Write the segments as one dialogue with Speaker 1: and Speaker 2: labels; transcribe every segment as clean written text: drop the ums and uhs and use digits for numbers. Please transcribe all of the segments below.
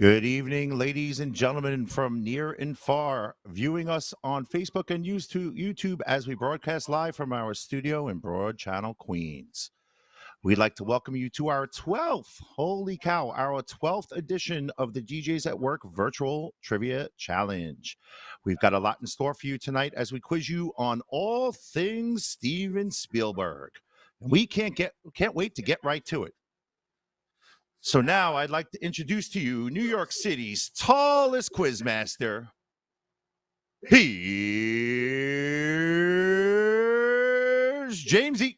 Speaker 1: Good evening, ladies and gentlemen from near and far, viewing us on Facebook and YouTube as we broadcast live from our studio in Broad Channel, Queens. We'd like to welcome you to our 12th, holy cow, our 12th edition of the DJs at Work Virtual Trivia Challenge. We've got a lot in store for you tonight as we quiz you on all things Steven Spielberg. And we can't wait to get right to it. So now I'd like to introduce to you New York City's tallest quizmaster. Here's Jamesy.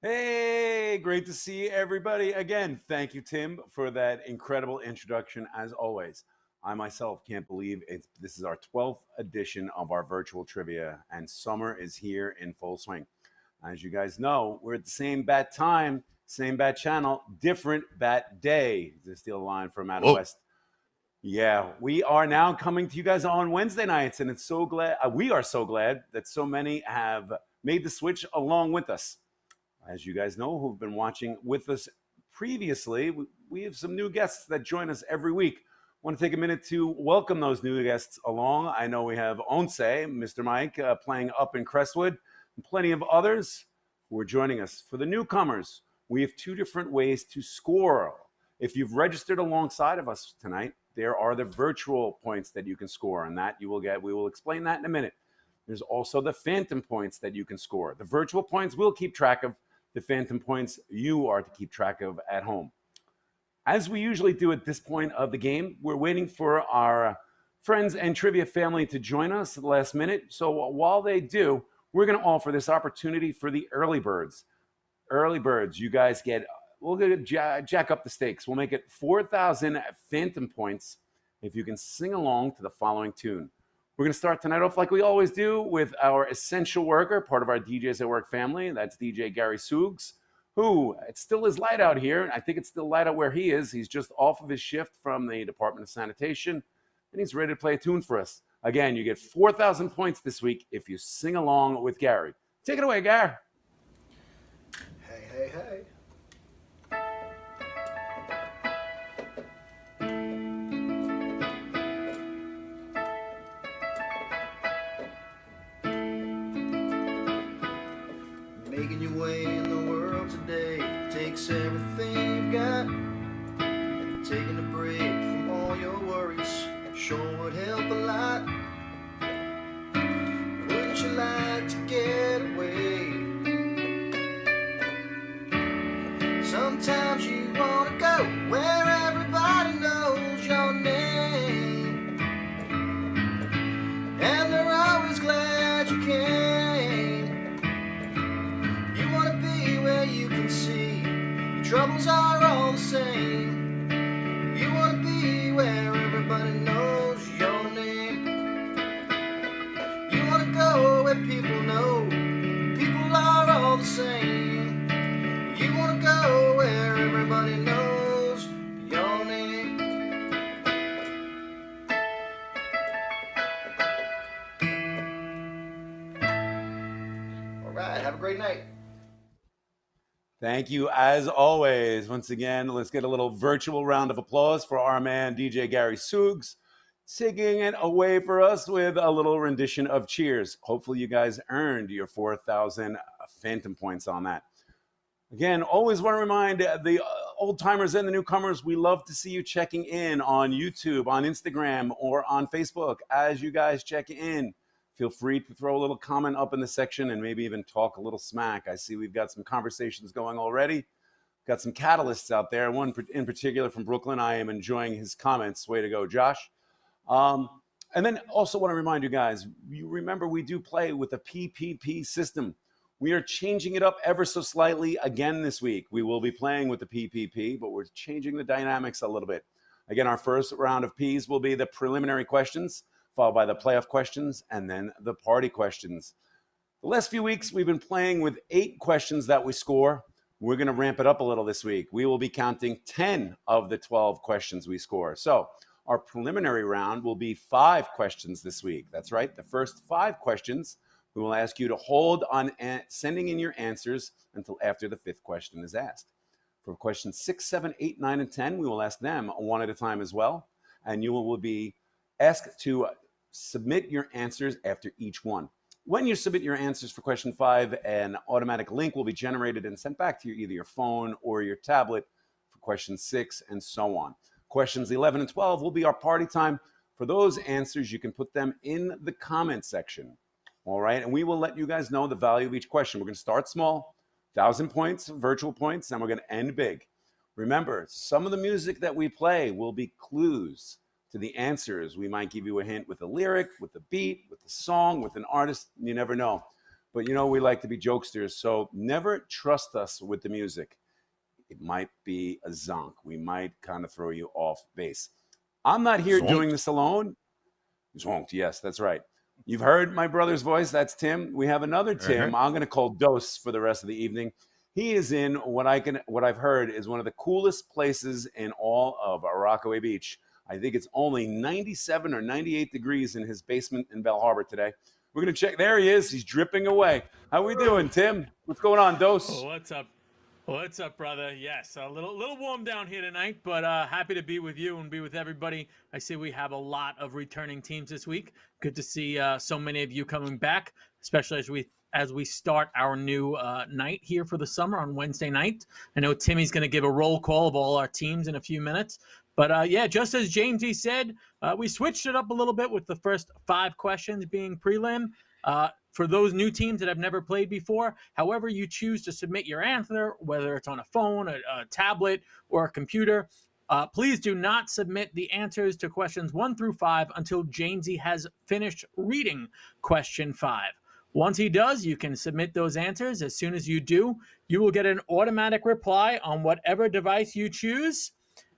Speaker 2: Hey, great to see everybody again. Thank you, Tim, for that incredible introduction as always. I myself can't believe this is our 12th edition of our virtual trivia, and summer is here in full swing. As you guys know, we're at the same bat time, same bat channel, different bat day. To steal a line from Adam West. Yeah, we are now coming to you guys on Wednesday nights, and we are so glad that so many have made the switch along with us. As you guys know, who've been watching with us previously, we have some new guests that join us every week. I want to take a minute to welcome those new guests along. I know we have Onse, Mr. Mike, playing up in Crestwood, and plenty of others who are joining us. For the newcomers, we have two different ways to score. If you've registered alongside of us tonight, there are the virtual points that you can score, and that you will get. We will explain that in a minute. There's also the phantom points that you can score. The virtual points we'll keep track of. The phantom points you are to keep track of at home. As we usually do at this point of the game, we're waiting for our friends and trivia family to join us at the last minute. So while they do, we're going to offer this opportunity for the early birds. Early birds, you guys we'll jack up the stakes. We'll make it 4,000 phantom points if you can sing along to the following tune. We're going to start tonight off like we always do with our essential worker, part of our DJs at Work family. That's DJ Gary Suggs, who it still is light out here. I think it's still light out where he is. He's just off of his shift from the Department of Sanitation, and he's ready to play a tune for us. Again, you get 4,000 points this week if you sing along with Gary. Take it away, Gary.
Speaker 3: Hey, hey, hey. Making your way in the world today takes everything you've got. Taking a break from all your worries sure would help a lot. Wouldn't you like to get away? Sometimes you want to go where everybody knows your name, and they're always glad you came. You want to be where you can see your troubles are all the same. You want to be where everybody knows your name. You want to go where people know people are all the same. You want to go where everybody knows your name. All right, have a great night.
Speaker 2: Thank you, as always. Once again, let's get a little virtual round of applause for our man, DJ Gary Suggs, taking it away for us with a little rendition of Cheers. Hopefully you guys earned your 4,000 phantom points on that. Again, always want to remind the old timers and the newcomers, we love to see you checking in on YouTube, on Instagram, or on Facebook. As you guys check in, feel free to throw a little comment up in the section and maybe even talk a little smack. I see we've got some conversations going already. Got some catalysts out there. One in particular from Brooklyn. I am enjoying his comments. Way to go, Josh. And then also want to remind you guys, you remember we do play with the PPP system. We are changing it up ever so slightly again this week. We will be playing with the PPP, but we're changing the dynamics a little bit. Again, our first round of Ps will be the preliminary questions, followed by the playoff questions, and then the party questions. The last few weeks, we've been playing with 8 questions that we score. We're going to ramp it up a little this week. We will be counting 10 of the 12 questions we score. So our preliminary round will be 5 questions this week. That's right. The first 5 questions, we will ask you to hold on sending in your answers until after the 5th question is asked. For questions 6, 7, 8, 9, and 10, we will ask them one at a time as well. And you will be asked to submit your answers after each one. When you submit your answers for question 5, an automatic link will be generated and sent back to either your phone or your tablet for question 6, and so on. Questions 11 and 12 will be our party time. For those answers, you can put them in the comment section. All right, and we will let you guys know the value of each question. We're going to start small, 1,000 points, virtual points, and we're going to end big. Remember, some of the music that we play will be clues to the answers. We might give you a hint with a lyric, with the beat, with the song, with an artist. You never know. But you know, we like to be jokesters, so never trust us with the music. It might be a zonk. We might kind of throw you off base. I'm not here doing this alone. Zonked, yes, that's right. You've heard my brother's voice. That's Tim. We have another Tim. I'm going to call Dose for the rest of the evening. He is in what I've heard is one of the coolest places in all of Rockaway Beach. I think it's only 97 or 98 degrees in his basement in Bell Harbor today. We're going to check. There he is. He's dripping away. How we doing, Tim? What's going on, Dose?
Speaker 4: Oh, what's up? What's up, brother? Yes, a little warm down here tonight, but happy to be with you and be with everybody. I see we have a lot of returning teams this week. Good to see so many of you coming back, especially as we start our new night here for the summer on Wednesday night. I know Timmy's going to give a roll call of all our teams in a few minutes. But yeah, just as Jamesy said, we switched it up a little bit with the first 5 questions being prelim. For those new teams that have never played before, however you choose to submit your answer, whether it's on a phone, a tablet, or a computer, please do not submit the answers to questions 1 through 5 until Jamesy has finished reading question 5. Once he does, you can submit those answers. As soon as you do, you will get an automatic reply on whatever device you choose.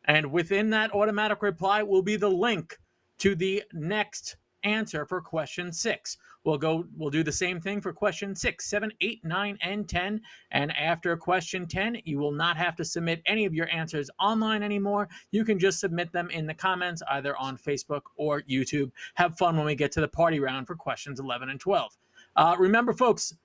Speaker 4: And within that automatic reply will be the link to the next answer for question 6. We'll do the same thing for question 6, 7, 8, 9, and 10. And after question 10, you will not have to submit any of your answers online anymore. You can just submit them in the comments, either on Facebook or YouTube. Have fun when we get to the party round for questions 11 and 12. Remember, folks,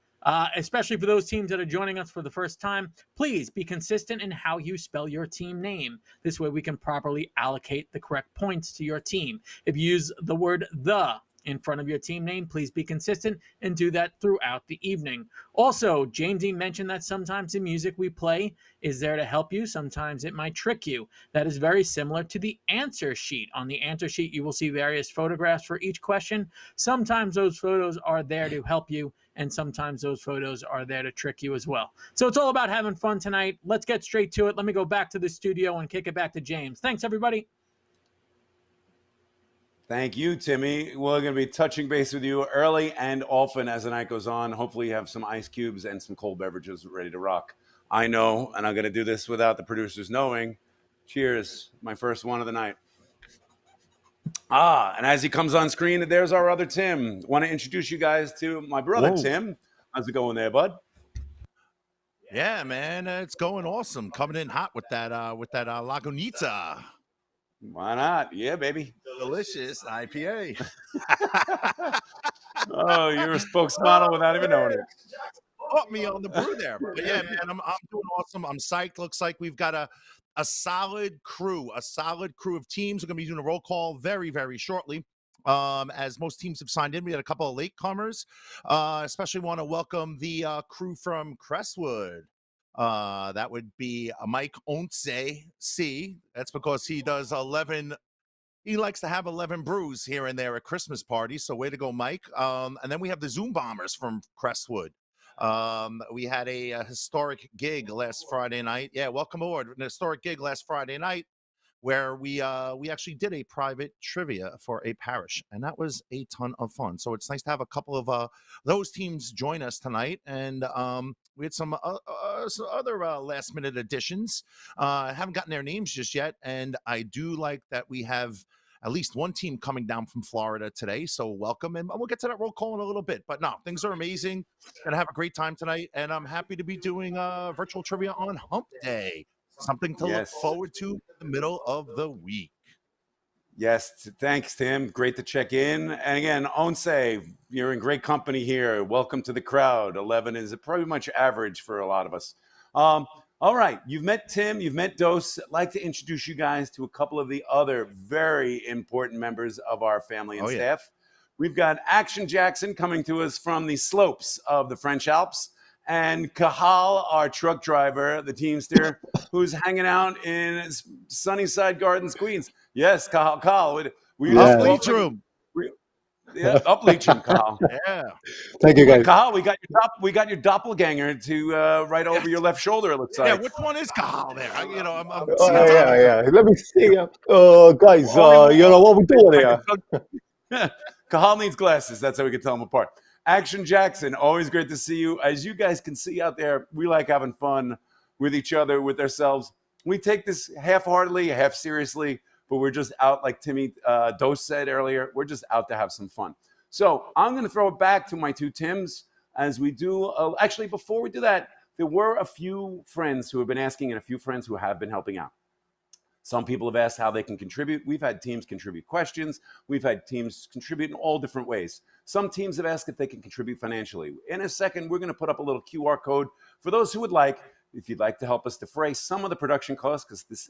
Speaker 4: especially for those teams that are joining us for the first time, please be consistent in how you spell your team name. This way we can properly allocate the correct points to your team. If you use the word "the" in front of your team name, please be consistent and do that throughout the evening. Also, Jamesy mentioned that sometimes the music we play is there to help you. Sometimes it might trick you. That is very similar to the answer sheet. On the answer sheet, you will see various photographs for each question. Sometimes those photos are there to help you, and sometimes those photos are there to trick you as well. So it's all about having fun tonight. Let's get straight to it. Let me go back to the studio and kick it back to James. Thanks, everybody.
Speaker 2: Thank you, Timmy. We're going to be touching base with you early and often as the night goes on. Hopefully you have some ice cubes and some cold beverages ready to rock. I know, and I'm going to do this without the producers knowing. Cheers. My first one of the night. And as he comes on screen, there's our other Tim. Want to introduce you guys to my brother, Tim. How's it going there, bud?
Speaker 1: Yeah, man, it's going awesome. Coming in hot with that Lagunitas.
Speaker 2: Why not? Yeah, baby.
Speaker 1: Delicious IPA.
Speaker 2: Oh, you're a spokesmodel without even knowing it.
Speaker 1: Caught me on the brew there. But yeah, man, I'm doing awesome. I'm psyched. Looks like we've got a solid crew of teams. We're going to be doing a roll call very, very shortly. As most teams have signed in, we had a couple of latecomers. Especially want to welcome the crew from Crestwood. That would be Mike Once C. That's because he does 11. He likes to have 11 brews here and there at Christmas parties. So way to go, Mike. And then we have the Zoom Bombers from Crestwood. We had a historic gig last Friday night. Yeah, welcome aboard. An historic gig last Friday night where we actually did a private trivia for a parish, and that was a ton of fun. So it's nice to have a couple of those teams join us tonight, and we had some other last minute additions. I haven't gotten their names just yet, and I do like that we have at least one team coming down from Florida today. So welcome, and we'll get to that roll call in a little bit. But no, things are amazing. Gonna have a great time tonight, and I'm happy to be doing virtual trivia on Hump Day. Something to look forward to in the middle of the week.
Speaker 2: Yes, thanks, Tim. Great to check in. And again, Once, you're in great company here. Welcome to the crowd. 11 is pretty much average for a lot of us. All right, you've met Tim, you've met Dose. I'd like to introduce you guys to a couple of the other very important members of our family and
Speaker 1: Oh, yeah.
Speaker 2: staff. We've got Action Jackson coming to us from the slopes of the French Alps, and Kahal, our truck driver, the Teamster, who's hanging out in Sunnyside Gardens, Queens. Yes, Kahal. We
Speaker 1: Up
Speaker 5: Yeah.
Speaker 1: Leech Room.
Speaker 2: Yeah, up Leecham, Kahal.
Speaker 1: Yeah.
Speaker 5: Thank you, guys.
Speaker 2: Kahal, we got your doppelganger to right over your left shoulder. It looks
Speaker 1: Yeah,
Speaker 2: like.
Speaker 1: which one is Kahal there? I'm
Speaker 5: Oh,
Speaker 1: seeing
Speaker 5: yeah. Let me see. Guys,
Speaker 2: Only
Speaker 5: you know what we're doing here.
Speaker 2: Kahal needs glasses. That's how we can tell them apart. Action Jackson, always great to see you. As you guys can see out there, we like having fun with each other, with ourselves. We take this half-heartedly, half seriously, but we're just out, like Timmy Dose said earlier, we're just out to have some fun. So I'm going to throw it back to my two Tims as we do. Actually, before we do that, there were a few friends who have been asking and a few friends who have been helping out. Some people have asked how they can contribute. We've had teams contribute questions. We've had teams contribute in all different ways. Some teams have asked if they can contribute financially. In a second, we're going to put up a little QR code for those who would like, if you'd like to help us defray some of the production costs, because this,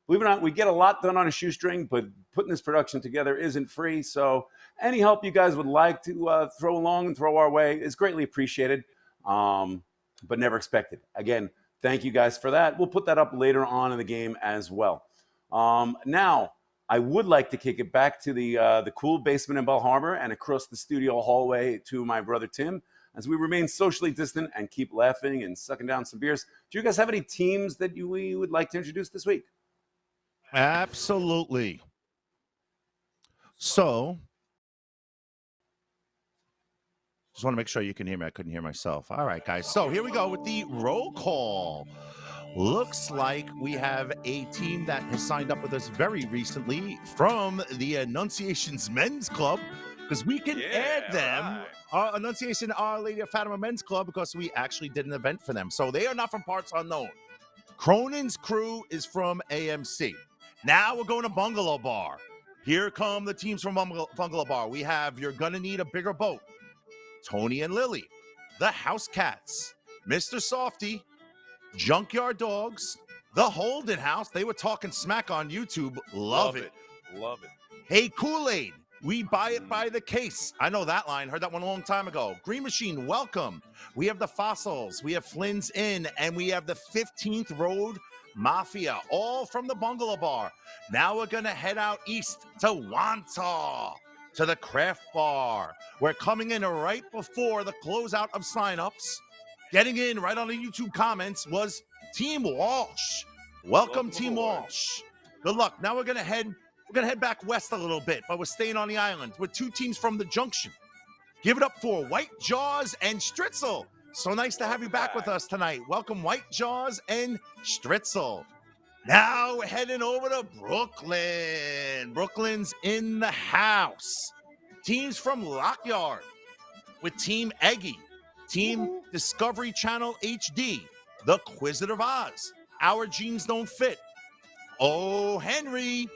Speaker 2: believe it or not, we get a lot done on a shoestring, but putting this production together isn't free. So any help you guys would like to throw along and throw our way is greatly appreciated, but never expected. Again, thank you guys for that. We'll put that up later on in the game as well. Now, I would like to kick it back to the cool basement in Bell Harbor and across the studio hallway to my brother Tim, as we remain socially distant and keep laughing and sucking down some beers. Do you guys have any teams that we would like to introduce this week?
Speaker 1: Absolutely. So, just want to make sure you can hear me. I couldn't hear myself. All right, guys. So here we go with the roll call. Looks like we have a team that has signed up with us very recently from the Annunciations Men's Club, because we can add them, Annunciation Our Lady of Fatima Men's Club, because we actually did an event for them. So they are not from Parts Unknown. Cronin's crew is from AMC. Now we're going to Bungalow Bar. Here come the teams from Bungalow Bar. We have You're Gonna Need a Bigger Boat, Tony and Lily, the House Cats, Mr. Softy, Junkyard Dogs, the Holden House. They were talking smack on YouTube. Love it.
Speaker 6: Love it.
Speaker 1: Hey, Kool-Aid, we buy it by the case. I know that line. Heard that one a long time ago. Green Machine, welcome. We have the Fossils. We have Flynn's Inn. And we have the 15th Road Mafia, all from the Bungalow Bar. Now we're going to head out east to Wantagh, to the Craft Bar. We're coming in right before the closeout of signups. Getting in right on the YouTube comments was Team Walsh. Welcome, Team Walsh. Good luck. Now we're gonna head back west a little bit, but we're staying on the island with two teams from the Junction. Give it up for White Jaws and Stritzel. So nice to have you back with us tonight. Welcome, White Jaws and Stritzel. Now we're heading over to Brooklyn. Brooklyn's in the house. Teams from Lockyard with Team Eggy, Team Discovery Channel HD, The Quizzitor of Oz, Our Jeans Don't Fit, Oh Henry,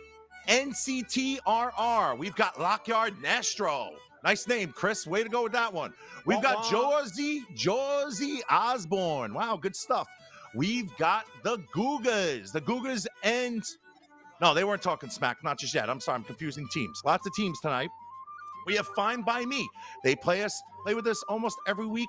Speaker 1: NCTRR. We've got Lockyard Nastro. Nice name, Chris. Way to go with that one. We've got Josie Osborne. Wow, good stuff. We've got the Googas. The Googas and... No, they weren't talking smack. Not just yet. I'm sorry. I'm confusing teams. Lots of teams tonight. We have Fine By Me. They play with us almost every week,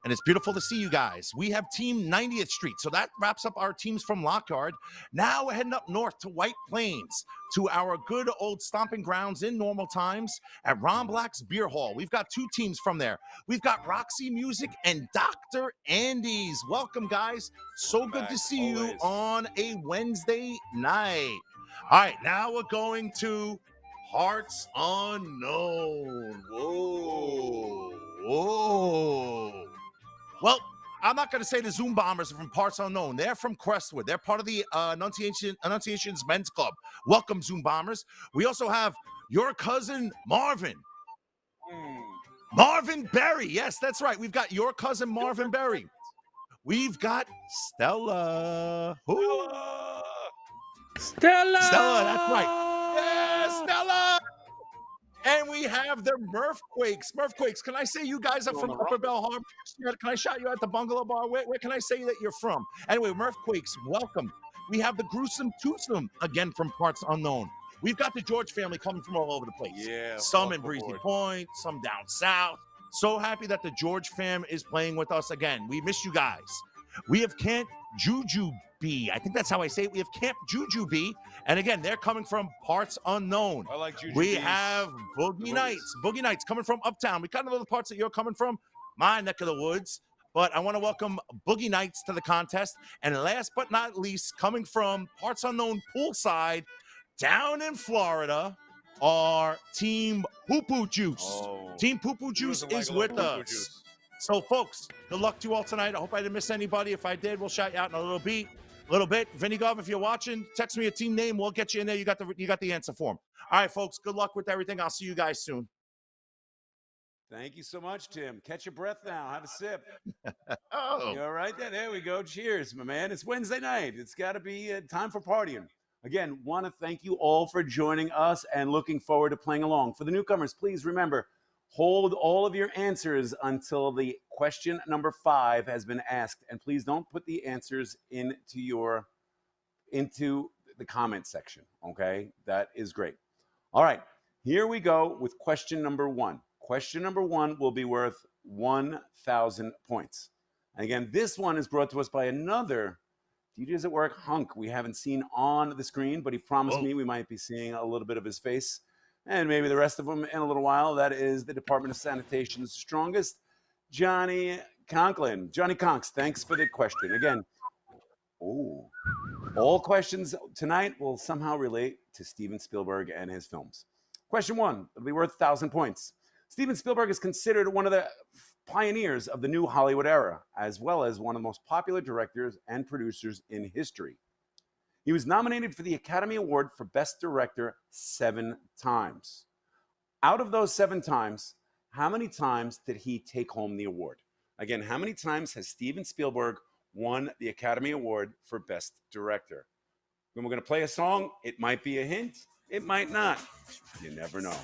Speaker 1: and it's beautiful to see you guys. We have Team 90th Street, so that wraps up our teams from Lockyard. Now we're heading up north to White Plains, to our good old stomping grounds in normal times at Ron Black's Beer Hall. We've got two teams from there. We've got Roxy Music and Dr. Andy's. Welcome, guys. So good to see you on a Wednesday night. All right, now we're going to Parts Unknown. Whoa. Well, I'm not going to say the Zoom Bombers are from Parts Unknown. They're from Crestwood. They're part of the Annunciations Men's Club. Welcome, Zoom Bombers. We also have your cousin Marvin. Marvin Berry. Yes, that's right. We've got your cousin Marvin Berry. We've got Stella. Who?
Speaker 4: Stella,
Speaker 1: that's right. Yeah, Stella. And we have the Murphquakes. Murphquakes, can I say you guys are from Upper Bell Harbor? Can I shout you at the Bungalow Bar? Where can I say that you're from? Anyway, Murphquakes, welcome. We have the Gruesome Twosome, again from parts unknown. We've got the George family coming from all over the place.
Speaker 2: Yeah.
Speaker 1: Some in Breezy Point, some down south. So happy that the George fam is playing with us again. We miss you guys. We have Camp Juju B. I think that's how I say it. We have Camp Juju B. And again, they're coming from parts unknown.
Speaker 2: I like Juju.
Speaker 1: We have Boogie Nights. Boogie Nights coming from Uptown. We kind of know the parts that you're coming from, my neck of the woods. But I want to welcome Boogie Nights to the contest. And last but not least, coming from parts unknown poolside down in Florida, our Team Poo Poo Juice.
Speaker 2: Oh.
Speaker 1: Team Poo Poo Juice is with us. So, folks, good luck to you all tonight. I hope I didn't miss anybody. If I did, we'll shout you out in a little bit. Vinny Gov, if you're watching, text me a team name. We'll get you in there. You got the answer for him. All right, folks. Good luck with everything. I'll see you guys soon.
Speaker 2: Thank you so much, Tim. Catch your breath now. Have a sip.
Speaker 1: Oh,
Speaker 2: You all right there? There we go. Cheers, my man. It's Wednesday night. It's got to be time for partying. Again, want to thank you all for joining us and looking forward to playing along. For the newcomers, please remember, hold all of your answers until the question number 5 has been asked. And please don't put the answers into the comment section, okay? That is great. All right, here we go with question number 1. Question number 1 will be worth 1,000 points. And again, this one is brought to us by another DJs at Work hunk we haven't seen on the screen, but he promised me we might be seeing a little bit of his face and maybe the rest of them in a little while. That is the Department of Sanitation's strongest, Johnny Conklin. Johnny Conks, thanks for the question. Again, all questions tonight will somehow relate to Steven Spielberg and his films. Question 1, it'll be worth 1,000 points. Steven Spielberg is considered one of the pioneers of the new Hollywood era, as well as one of the most popular directors and producers in history. He was nominated for the Academy Award for Best Director 7 times. Out of those 7 times, how many times did he take home the award? Again, how many times has Steven Spielberg won the Academy Award for Best Director? When we're going to play a song, it might be a hint, it might not. You never know.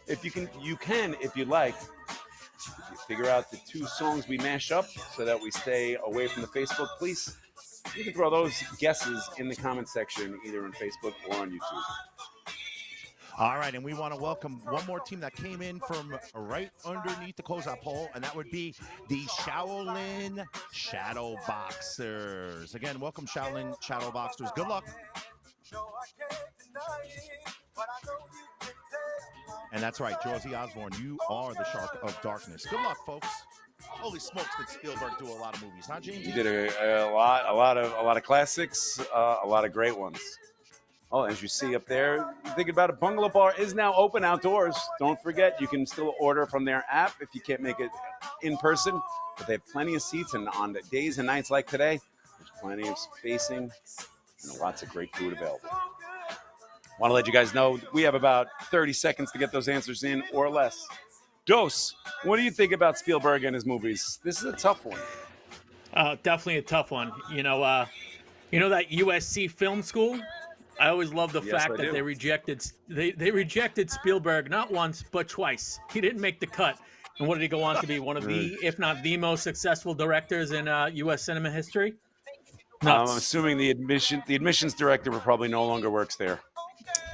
Speaker 2: If you can, if you like, if you figure out the 2 songs we mash up so that we stay away from the Facebook, please, you can throw those guesses in the comment section, either on Facebook or on YouTube.
Speaker 1: all right. And we want to welcome one more team that came in from right underneath the closeout pole, and that would be the Shaolin Shadow Boxers. Again, welcome, Shaolin Shadow Boxers. Good luck. And that's right, Josie Osborne, you are the Shark of Darkness. Good luck, folks. Holy smokes, did Spielberg do a lot of movies, huh, James?
Speaker 2: He did a lot of classics, a lot of great ones. Oh, as you see up there, thinking about it, Bungalow Bar is now open outdoors. Don't forget, you can still order from their app if you can't make it in person. But they have plenty of seats, and on the days and nights like today, there's plenty of spacing and lots of great food available. Want to let you guys know we have about 30 seconds to get those answers in or less. Dose, what do you think about Spielberg and his movies? This is a tough one.
Speaker 4: Definitely a tough one. You know that USC film school? I always love the fact that they rejected Spielberg not once but twice. He didn't make the cut. And what did he go on to be? One of the, if not the most successful directors in U.S. cinema history?
Speaker 2: I'm assuming the admissions director probably no longer works there.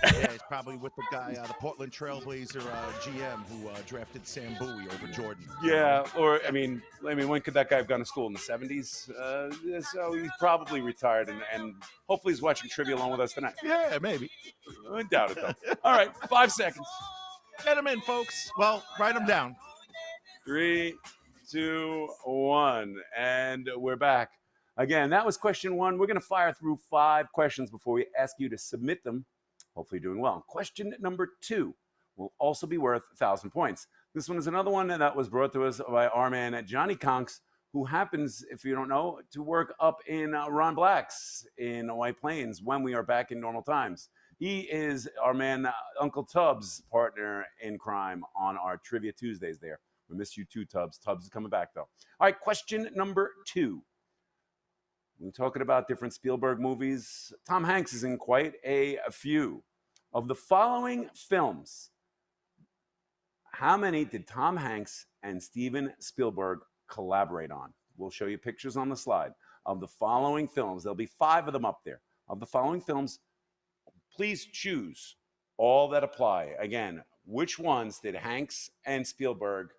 Speaker 1: Yeah, he's probably with the guy, the Portland Trailblazer GM who drafted Sam Bowie over Jordan.
Speaker 2: Yeah, or I mean, when could that guy have gone to school in the 70s? So he's probably retired, and hopefully he's watching trivia along with us tonight.
Speaker 1: Yeah, maybe.
Speaker 2: I doubt it though. All right, 5 seconds.
Speaker 1: Get them in, folks. Well, write them down.
Speaker 2: 3, 2, 1, and we're back. Again, that was question 1. We're going to fire through 5 questions before we ask you to submit them. Hopefully you're doing well. Question number 2 will also be worth 1,000 points. This one is another one that was brought to us by our man Johnny Conks, who happens, if you don't know, to work up in Ron Black's in White Plains when we are back in normal times. He is our man Uncle Tubbs' partner in crime on our Trivia Tuesdays there. We miss you too, Tubbs. Tubbs is coming back, though. All right, question number 2. We're talking about different Spielberg movies. Tom Hanks is in quite a few. Of the following films, How many did Tom Hanks and Steven Spielberg collaborate on? We'll show you pictures on the slide of the following films. There'll be 5 of them up there. Of the following films, please choose all that apply. Again, which ones did Hanks and Spielberg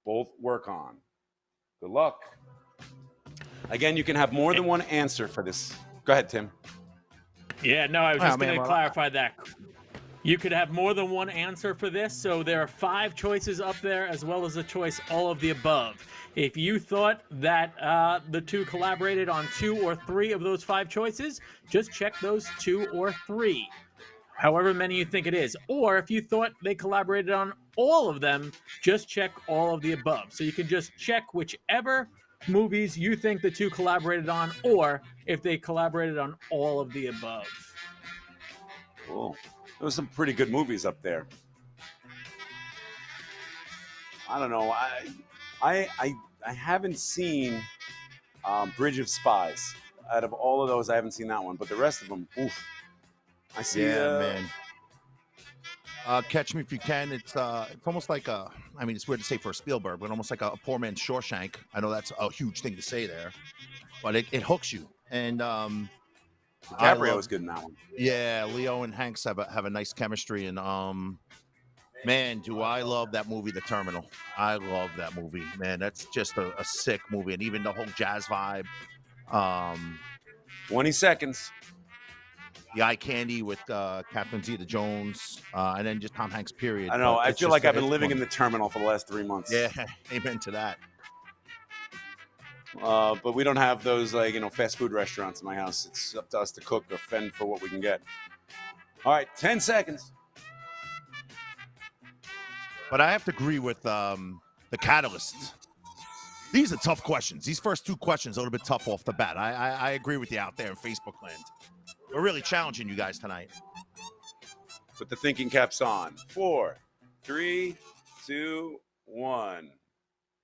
Speaker 2: both work on? Good luck. Again, you can have more than one answer for this. Go ahead, Tim.
Speaker 4: Yeah, no, I was just going to clarify that. You could have more than one answer for this, so there are 5 choices up there, as well as a choice all of the above. If you thought that the two collaborated on 2 or 3 of those 5 choices, just check those 2 or 3, however many you think it is. Or if you thought they collaborated on all of them, just check all of the above. So you can just check whichever movies you think the 2 collaborated on, or if they collaborated on all of the above.
Speaker 2: Cool. There was some pretty good movies up there. I don't know. I haven't seen Bridge of Spies. Out of all of those, I haven't seen that one. But the rest of them, oof. I see.
Speaker 1: Yeah, man. Catch Me If You Can. It's almost like it's weird to say for a Spielberg, but almost like a poor man's Shawshank. I know that's a huge thing to say there, but it hooks you. And
Speaker 2: DiCaprio was good in that one.
Speaker 1: Yeah, Leo and Hanks have a nice chemistry, and man, do I love that movie, The Terminal. I love that movie, man. That's just a sick movie, and even the whole jazz vibe.
Speaker 2: 20 seconds.
Speaker 1: The eye candy with Catherine Zeta-Jones, and then just Tom Hanks. Period.
Speaker 2: I know. I feel like I've been living in the Terminal for the last 3 months.
Speaker 1: Yeah, amen to that.
Speaker 2: But we don't have those fast food restaurants in my house. It's up to us to cook or fend for what we can get. All right, 10 seconds.
Speaker 1: But I have to agree with the catalysts. These are tough questions. These first 2 questions are a little bit tough off the bat. I agree with you out there in Facebook land. We're really challenging you guys tonight.
Speaker 2: Put the thinking caps on. 4, 3, 2, 1.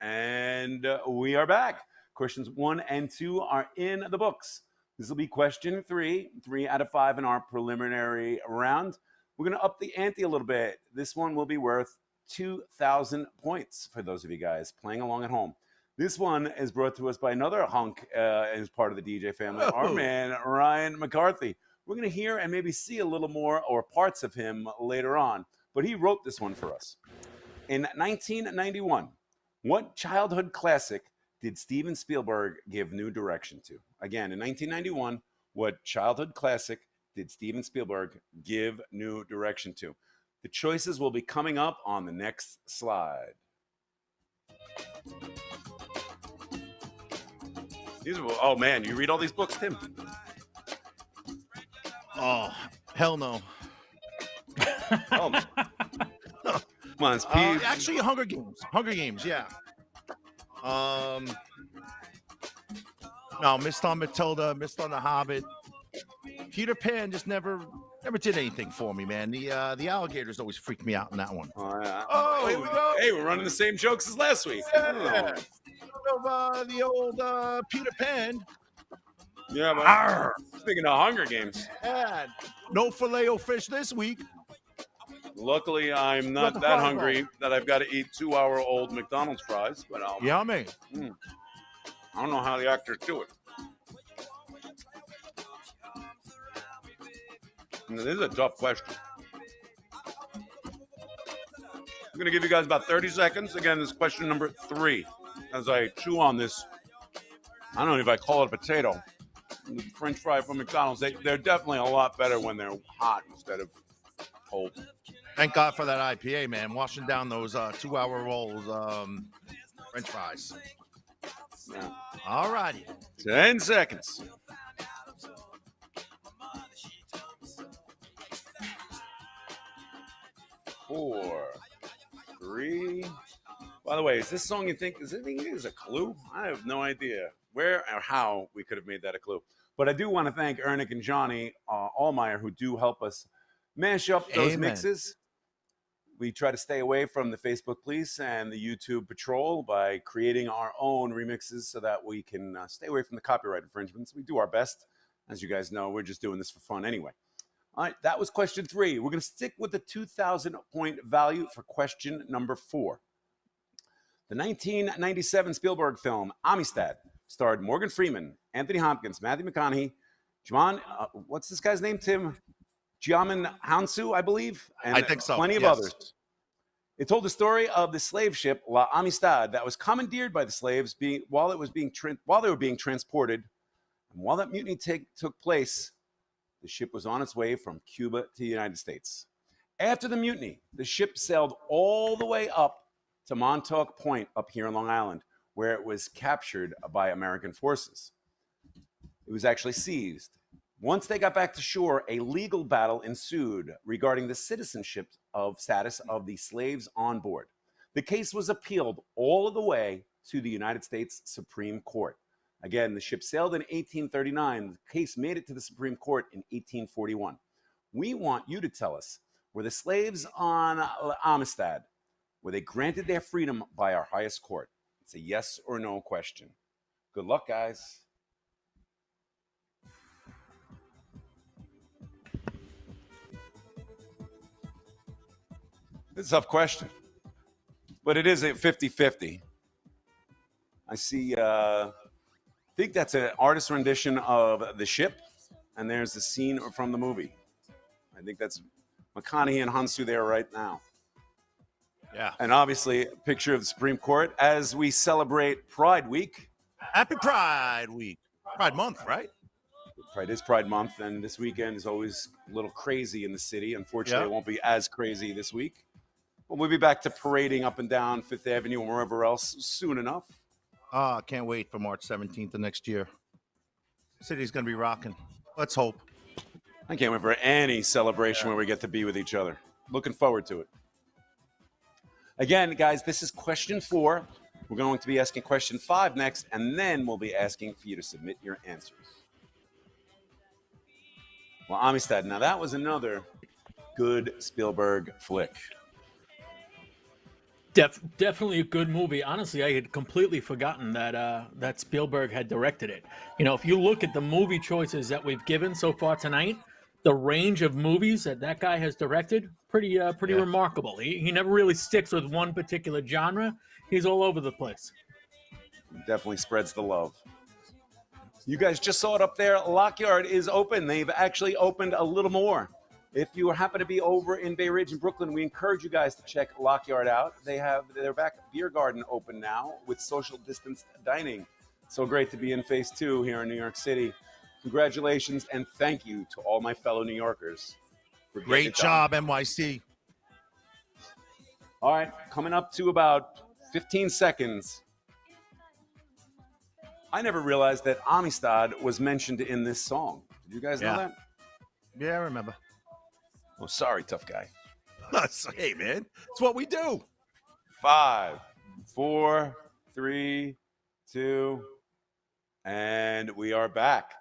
Speaker 2: And we are back. Questions 1 and 2 are in the books. This will be question 3 out of 5 in our preliminary round. We're going to up the ante a little bit. This one will be worth 2,000 points for those of you guys playing along at home. This one is brought to us by another hunk as part of the DJ family, our man, Ryan McCarthy. We're going to hear and maybe see a little more or parts of him later on, but he wrote this one for us. In 1991, what childhood classic did Steven Spielberg give new direction to? Again, in 1991, what childhood classic did Steven Spielberg give new direction to? The choices will be coming up on the next slide. Oh, man, you read all these books, Tim?
Speaker 1: Oh, hell no.
Speaker 2: Oh, man. Come on, it's Pete.
Speaker 1: Actually, Hunger Games. Hunger Games, yeah. No, Missed on Matilda, Missed on the Hobbit. Peter Pan just never did anything for me, man. The alligators always freaked me out in that one.
Speaker 2: Oh, here we go. Hey, we're running the same jokes as last week.
Speaker 1: Yeah. The old Peter Pan.
Speaker 2: Yeah, but speaking of Hunger Games.
Speaker 1: And no filet-o-fish this week.
Speaker 2: Luckily, I'm not that hungry that I've got to eat 2-hour-old McDonald's fries. But
Speaker 1: yummy.
Speaker 2: I don't know how the actors do it. This is a tough question. I'm going to give you guys about 30 seconds. Again, this is question number 3. As I chew on this, I don't know if I call it a potato. The French fry from McDonald's, they're definitely a lot better when they're hot instead of cold.
Speaker 1: Thank God for that IPA, man. Washing down those 2-hour-old French fries.
Speaker 2: Yeah.
Speaker 1: All righty.
Speaker 2: 10 seconds. 4, 3. By the way, is this song you think is a clue? I have no idea where or how we could have made that a clue. But I do want to thank Ernick and Johnny Allmeyer, who do help us mash up those mixes. We try to stay away from the Facebook police and the YouTube patrol by creating our own remixes so that we can stay away from the copyright infringements. We do our best. As you guys know, we're just doing this for fun anyway. All right, that was question 3. We're going to stick with the 2,000-point value for question number 4. The 1997 Spielberg film Amistad starred Morgan Freeman, Anthony Hopkins, Matthew McConaughey, what's this guy's name, Tim? Djimon Hounsou, I believe, and
Speaker 1: I think so.
Speaker 2: Plenty of others. It told the story of the slave ship La Amistad that was commandeered by the slaves while they were being transported, and while that mutiny took place, the ship was on its way from Cuba to the United States. After the mutiny, the ship sailed all the way up to Montauk Point up here in Long Island, where it was captured by American forces. It was actually seized. Once they got back to shore, a legal battle ensued regarding the citizenship status of the slaves on board. The case was appealed all the way to the United States Supreme Court. Again, the ship sailed in 1839. The case made it to the Supreme Court in 1841. We want you to tell us, were the slaves on Amistad, were they granted their freedom by our highest court? It's a yes or no question. Good luck, guys. It's a tough question, but it is a 50-50. I see, I think that's an artist rendition of the ship, and there's the scene from the movie. I think that's McConaughey and Hounsou there right now.
Speaker 1: Yeah.
Speaker 2: And obviously, a picture of the Supreme Court as we celebrate Pride Week.
Speaker 1: Happy Pride Week. Pride Month, right?
Speaker 2: Pride is Pride Month, and this weekend is always a little crazy in the city. Unfortunately, It won't be as crazy this week. But we'll be back to parading up and down Fifth Avenue and wherever else soon enough.
Speaker 1: I can't wait for March 17th of next year. City's going to be rocking. Let's hope.
Speaker 2: I can't wait for any celebration where we get to be with each other. Looking forward to it. Again, guys, this is question 4. We're going to be asking question 5 next, and then we'll be asking for you to submit your answers. Well, Amistad, now that was another good Spielberg flick.
Speaker 4: Definitely a good movie. Honestly, I had completely forgotten that Spielberg had directed it. You know, if you look at the movie choices that we've given so far tonight, the range of movies that guy has directed, pretty remarkable. He never really sticks with one particular genre. He's all over the place.
Speaker 2: Definitely spreads the love. You guys just saw it up there. Lockyard is open. They've actually opened a little more. If you happen to be over in Bay Ridge in Brooklyn, we encourage you guys to check Lockyard out. They have their back beer garden open now with social distance dining. So great to be in phase 2 here in New York City. Congratulations and thank you to all my fellow New Yorkers. For
Speaker 1: Great job, NYC.
Speaker 2: All right, coming up to about 15 seconds. I never realized that Amistad was mentioned in this song. Did you guys know that?
Speaker 1: Yeah, I remember.
Speaker 2: Oh, sorry, tough guy.
Speaker 1: Hey, man, it's what we do.
Speaker 2: 5, 4, 3, 2, and we are back.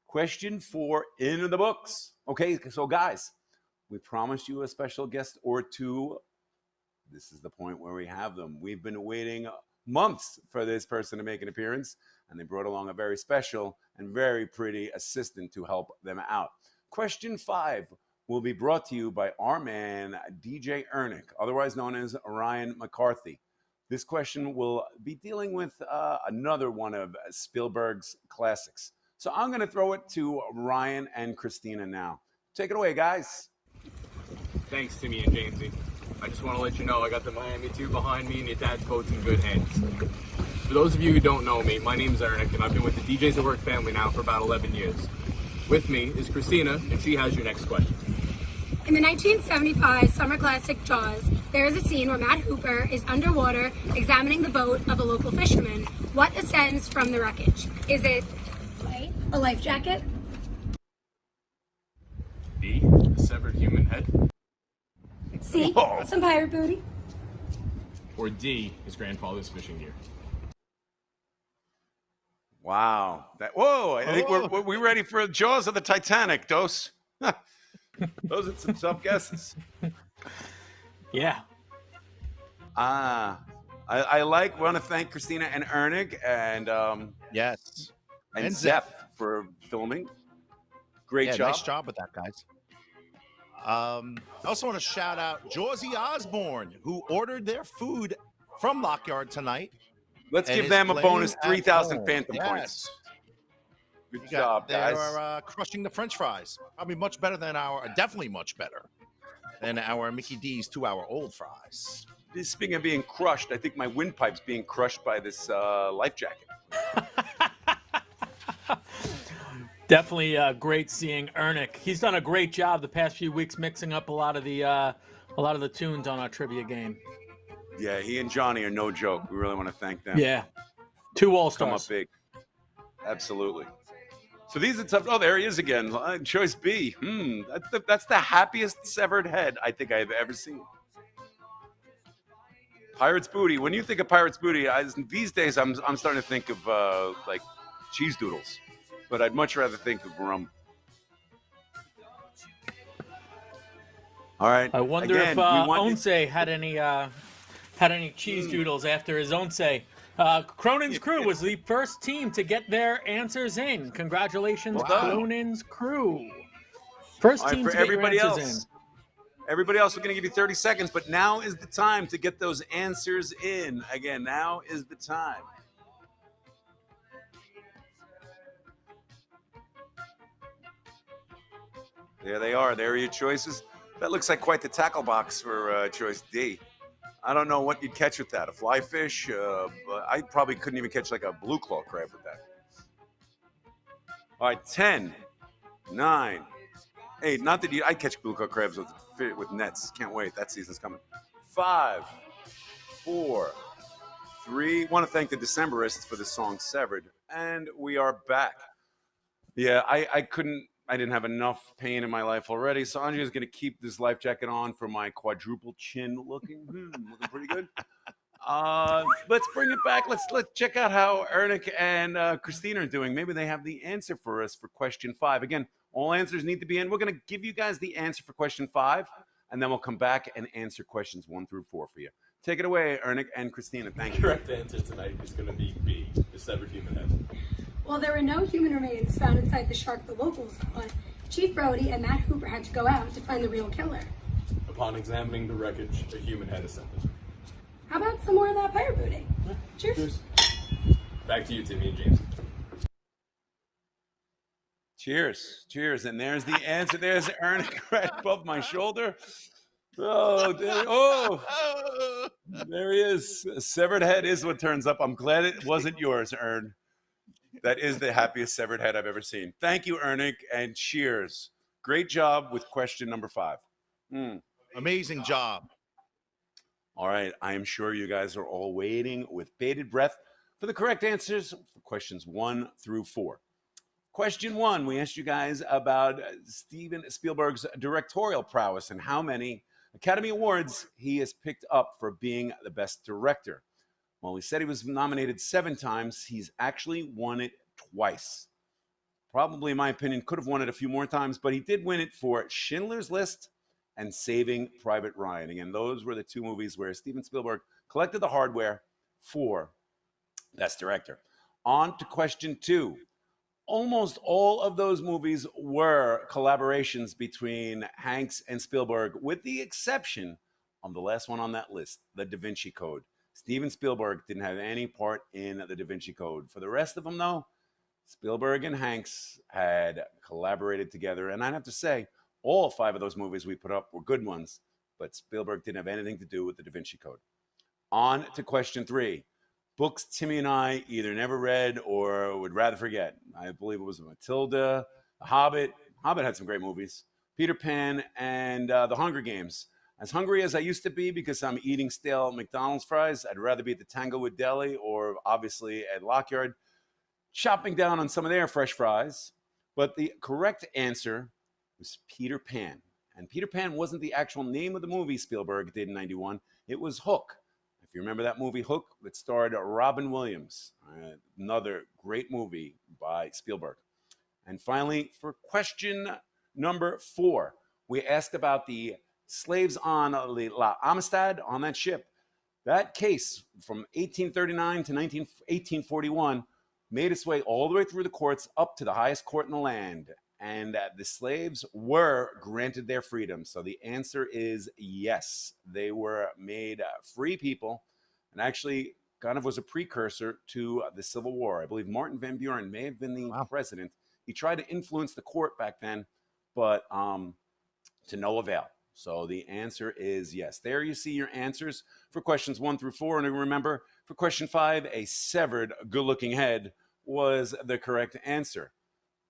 Speaker 2: Question 4 in the books. Okay, so guys, we promised you a special guest or 2. This is the point where we have them. We've been waiting months for this person to make an appearance, and they brought along a very special and very pretty assistant to help them out. Question 5 will be brought to you by our man, DJ Ernick, otherwise known as Ryan McCarthy. This question will be dealing with another one of Spielberg's classics. So I'm going to throw it to Ryan and Christina now. Take it away, guys.
Speaker 6: Thanks, Timmy and Jamesy. I just want to let you know I got the Miami 2 behind me and your dad's boat's in good hands. For those of you who don't know me, my name's Ernick, and I've been with the DJs at Work family now for about 11 years. With me is Christina, and she has your next question.
Speaker 7: In the 1975 summer classic Jaws, there is a scene where Matt Hooper is underwater examining the boat of a local fisherman. What ascends from the wreckage? Is it A, a life jacket?
Speaker 6: B, a severed human head?
Speaker 7: C, some pirate booty?
Speaker 6: Or D, his grandfather's fishing gear?
Speaker 2: Wow. Whoa, I think we're ready for Jaws of the Titanic, Dose. Those are some tough guesses.
Speaker 4: Yeah.
Speaker 2: I want to thank Christina and Ernick and
Speaker 1: Yes.
Speaker 2: and Zeph for filming. Great job.
Speaker 1: Nice job with that, guys. I also want to shout out Josie Osborne, who ordered their food from Lockyard tonight.
Speaker 2: Let's
Speaker 1: and
Speaker 2: give
Speaker 1: is
Speaker 2: them a
Speaker 1: playing
Speaker 2: bonus
Speaker 1: at
Speaker 2: 3,000
Speaker 1: home.
Speaker 2: phantom
Speaker 1: Yes.
Speaker 2: points. Good
Speaker 1: You
Speaker 2: job,
Speaker 1: they
Speaker 2: guys.
Speaker 1: are crushing the French fries. Probably much better than definitely much better than our Mickey D's 2-hour-old fries.
Speaker 2: Speaking of being crushed, I think my windpipe's being crushed by this life jacket.
Speaker 4: Definitely great seeing Ernick. He's done a great job the past few weeks mixing up a lot of the tunes on our trivia game.
Speaker 2: Yeah, he and Johnny are no joke. We really want to thank them.
Speaker 4: Yeah, 2
Speaker 2: Come
Speaker 4: All-Stars.
Speaker 2: up big. Absolutely. So these are tough. Oh, there he is again. Choice B. That's the happiest severed head I think I've ever seen. Pirate's Booty. When you think of Pirate's Booty, these days I'm starting to think of like cheese doodles, but I'd much rather think of rum. All right.
Speaker 4: I wonder
Speaker 2: Again,
Speaker 4: if
Speaker 2: we want
Speaker 4: Onse had any cheese doodles after his Onse. Cronin's crew was the first team to get their answers in. Congratulations, Cronin's crew. First
Speaker 2: All right,
Speaker 4: team
Speaker 2: for
Speaker 4: to get your
Speaker 2: everybody
Speaker 4: answers
Speaker 2: else.
Speaker 4: in.
Speaker 2: Everybody else, we're going to give you 30 seconds, but now is the time to get those answers in. Again, now is the time. There they are. There are your choices. That looks like quite the tackle box for choice D. I don't know what you'd catch with that. A fly fish? But I probably couldn't even catch like a blue claw crab with that. All right, 10, 9, 8. Not that I'd catch blue claw crabs with nets. Can't wait. That season's coming. 5, 4, 3. Want to thank the Decemberists for the song Severed. And we are back. Yeah, I didn't have enough pain in my life already, so Andrea's going to keep this life jacket on for my quadruple chin looking pretty good. Let's bring it back. Let's check out how Ernick and Christina are doing. Maybe they have the answer for us for question 5. Again, all answers need to be in. We're going to give you guys the answer for question 5, and then we'll come back and answer questions 1 through 4 for you. Take it away, Ernick and Christina. Thank you.
Speaker 6: Correct answer tonight is going to be B, the severed human head.
Speaker 7: Well, there were no human remains found inside the shark the locals caught. Chief Brody and Matt Hooper had to go out to find the real killer.
Speaker 6: Upon examining the wreckage, a human head ascended.
Speaker 7: How about some more of that pirate booty? Cheers.
Speaker 6: Cheers. Back to you, Timmy and James.
Speaker 2: Cheers. Cheers. And there's the answer. There's Ernick right above my shoulder. Oh, there he is. A severed head is what turns up. I'm glad it wasn't yours, Ern. That is the happiest severed head I've ever seen. Thank you, Ernick, and cheers. Great job with question number 5.
Speaker 1: Amazing job.
Speaker 2: All right, I am sure you guys are all waiting with bated breath for the correct answers for questions 1 through 4. Question 1, we asked you guys about Steven Spielberg's directorial prowess and how many Academy Awards he has picked up for being the best director. Well, he said he was nominated 7 times. He's actually won it twice. Probably, in my opinion, could have won it a few more times, but he did win it for Schindler's List and Saving Private Ryan. Again, those were the 2 movies where Steven Spielberg collected the hardware for Best Director. On to question 2. Almost all of those movies were collaborations between Hanks and Spielberg, with the exception of the last one on that list, The Da Vinci Code. Steven Spielberg didn't have any part in The Da Vinci Code. For the rest of them, though, Spielberg and Hanks had collaborated together. And I'd have to say, all 5 of those movies we put up were good ones, but Spielberg didn't have anything to do with The Da Vinci Code. On to question 3. Books Timmy and I either never read or would rather forget. I believe it was Matilda, The Hobbit. Hobbit had some great movies. Peter Pan, and The Hunger Games. As hungry as I used to be because I'm eating stale McDonald's fries, I'd rather be at the Tanglewood Deli or obviously at Lockyard, chopping down on some of their fresh fries. But the correct answer was Peter Pan. And Peter Pan wasn't the actual name of the movie Spielberg did in 91. It was Hook. If you remember that movie, Hook, that starred Robin Williams. Another great movie by Spielberg. And finally, for question number 4, we asked about the slaves on La Amistad, on that ship. That case from 1839 to 1841 made its way all the way through the courts up to the highest court in the land. and the slaves were granted their freedom? So the answer is yes. They were made free people, and actually kind of was a precursor to the Civil War. I believe Martin Van Buren may have been the president. He tried to influence the court back then, but to no avail. So the answer is yes. There you see your answers for questions 1 through 4. And remember, for question 5, a severed good-looking head was the correct answer.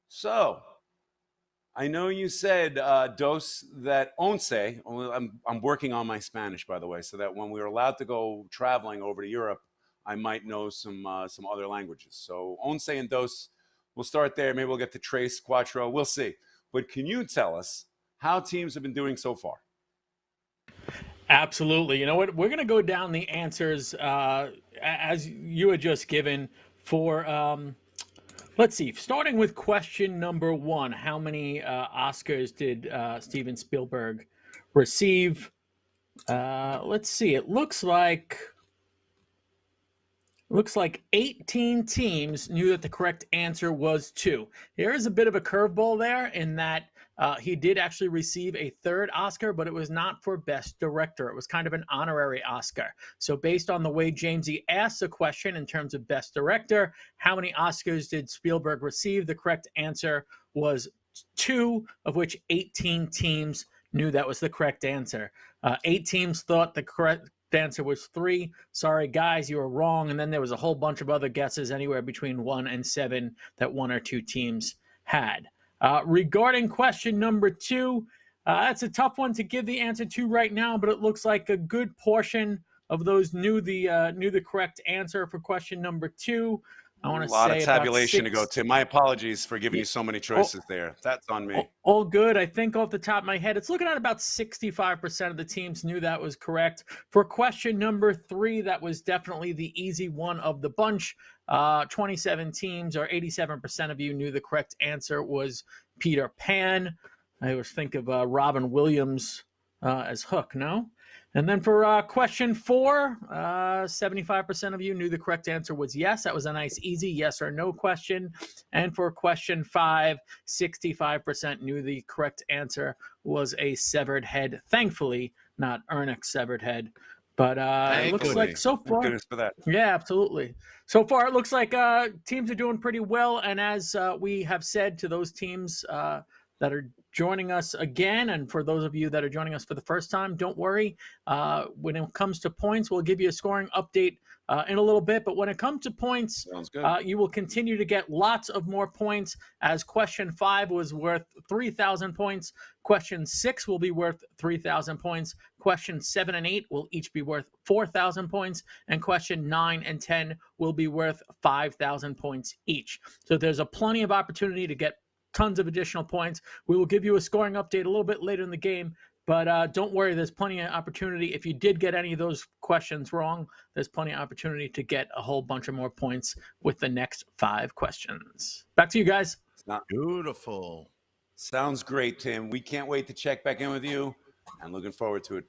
Speaker 2: So I know you said, dos that once. I'm working on my Spanish, by the way, so that when we were allowed to go traveling over to Europe, I might know some other languages. So once and dos, we'll start there. Maybe we'll get to tres, cuatro. We'll see. But can you tell us how teams have been doing so far?
Speaker 4: Absolutely. You know what? We're going to go down the answers as you had just given for, let's see, starting with question number 1. How many Oscars did Steven Spielberg receive? Let's see. It looks like 18 teams knew that the correct answer was 2. There is a bit of a curveball there in that he did actually receive a 3rd Oscar, but it was not for Best Director. It was kind of an honorary Oscar. So based on the way Jamesy asked the question in terms of Best Director, how many Oscars did Spielberg receive? The correct answer was 2, of which 18 teams knew that was the correct answer. 8 teams thought the correct answer was 3. Sorry, guys, you were wrong. And then there was a whole bunch of other guesses anywhere between 1 and 7 that 1 or 2 teams had. Regarding question number 2, that's a tough one to give the answer to right now, but it looks like a good portion of those knew the correct answer for question number 2. I want to say a lot
Speaker 2: of tabulation to go, Tim. My apologies for giving you so many choices there. That's on me.
Speaker 4: All good. I think off the top of my head, it's looking at about 65% of the teams knew that was correct. For question number 3, that was definitely the easy one of the bunch. 27 teams, or 87% of you, knew the correct answer was Peter Pan. I always think of Robin Williams as Hook, no? And then for question 4, 75% of you knew the correct answer was yes. That was a nice, easy yes or no question. And for question 5, 65% knew the correct answer was a severed head. Thankfully, not Ernest's severed head. But it looks like so far.
Speaker 2: Thank goodness for that.
Speaker 4: Yeah, absolutely. So far, it looks like teams are doing pretty well. And as we have said to those teams that are joining us again, and for those of you that are joining us for the first time, don't worry. When it comes to points, we'll give you a scoring update in a little bit. But when it comes to points, you will continue to get lots of more points, as question 5 was worth 3,000 points. Question 6 will be worth 3,000 points. Question 7 and 8 will each be worth 4,000 points. And question 9 and 10 will be worth 5,000 points each. So there's a plenty of opportunity to get tons of additional points. We will give you a scoring update a little bit later in the game, but don't worry, there's plenty of opportunity. If you did get any of those questions wrong, there's plenty of opportunity to get a whole bunch of more points with the next 5 questions. Back to you guys.
Speaker 1: Beautiful.
Speaker 2: Sounds great, Tim. We can't wait to check back in with you, and looking forward to it.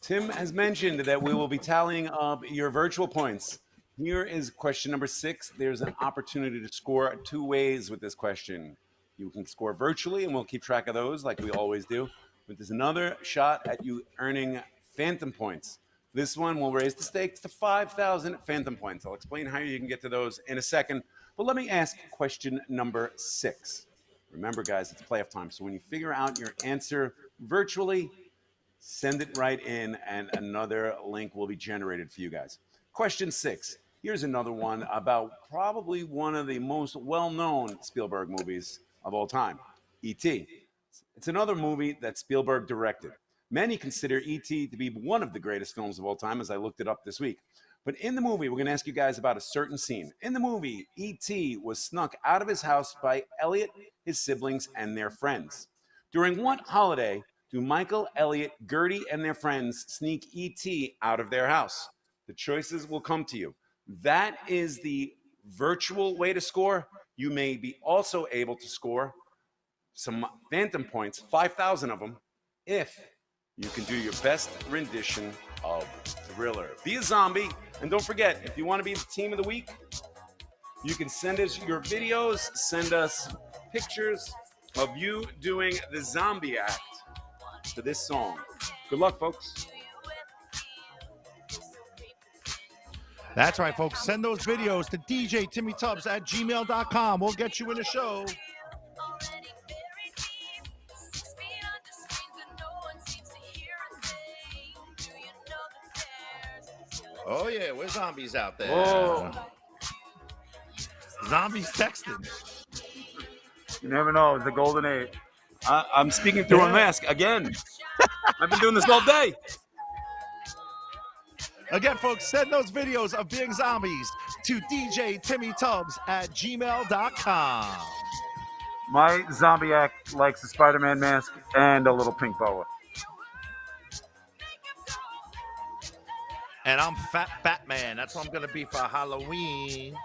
Speaker 2: Tim has mentioned that we will be tallying up your virtual points. Here is question number 6. There's an opportunity to score 2 ways with this question. You can score virtually, and we'll keep track of those like we always do. But there's another shot at you earning phantom points. This one will raise the stakes to 5,000 phantom points. I'll explain how you can get to those in a second. But let me ask question number 6. Remember, guys, it's playoff time. So when you figure out your answer virtually, send it right in, and another link will be generated for you guys. Question 6. Here's another one about probably one of the most well-known Spielberg movies of all time, E.T. It's another movie that Spielberg directed. Many consider E.T. to be one of the greatest films of all time, as I looked it up this week. But in the movie, we're going to ask you guys about a certain scene. In the movie, E.T. was snuck out of his house by Elliot, his siblings, and their friends. During what holiday do Michael, Elliot, Gertie, and their friends sneak E.T. out of their house? The choices will come to you. That is the virtual way to score. You may be also able to score some phantom points, 5,000 of them, if you can do your best rendition of Thriller. Be a zombie, and don't forget, if you want to be the team of the week, you can send us your videos, send us pictures, of you doing the zombie act to this song. Good luck, folks.
Speaker 1: That's right, folks. Send those videos to djtimmytubbs@gmail.com. We'll get you in the show. Oh, yeah, we're zombies out there.
Speaker 2: Whoa.
Speaker 1: Zombies texting.
Speaker 2: You never know. It's the golden age. I'm speaking through a mask again. I've been doing this all day.
Speaker 1: Again, folks, send those videos of being zombies to djtimmytubbs@gmail.com.
Speaker 2: My zombie act likes a Spider-Man mask and a little pink boa.
Speaker 1: And I'm Fat Batman. That's what I'm going to be for Halloween.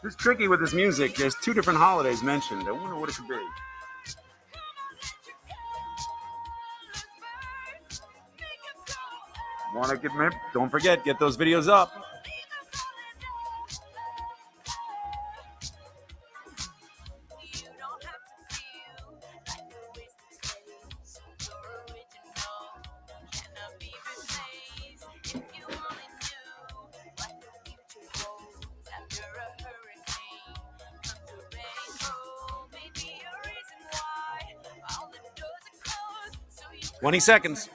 Speaker 2: It's tricky with this music. There's two different holidays mentioned. I wonder what it could be. Don't forget, get those videos up. Twenty seconds.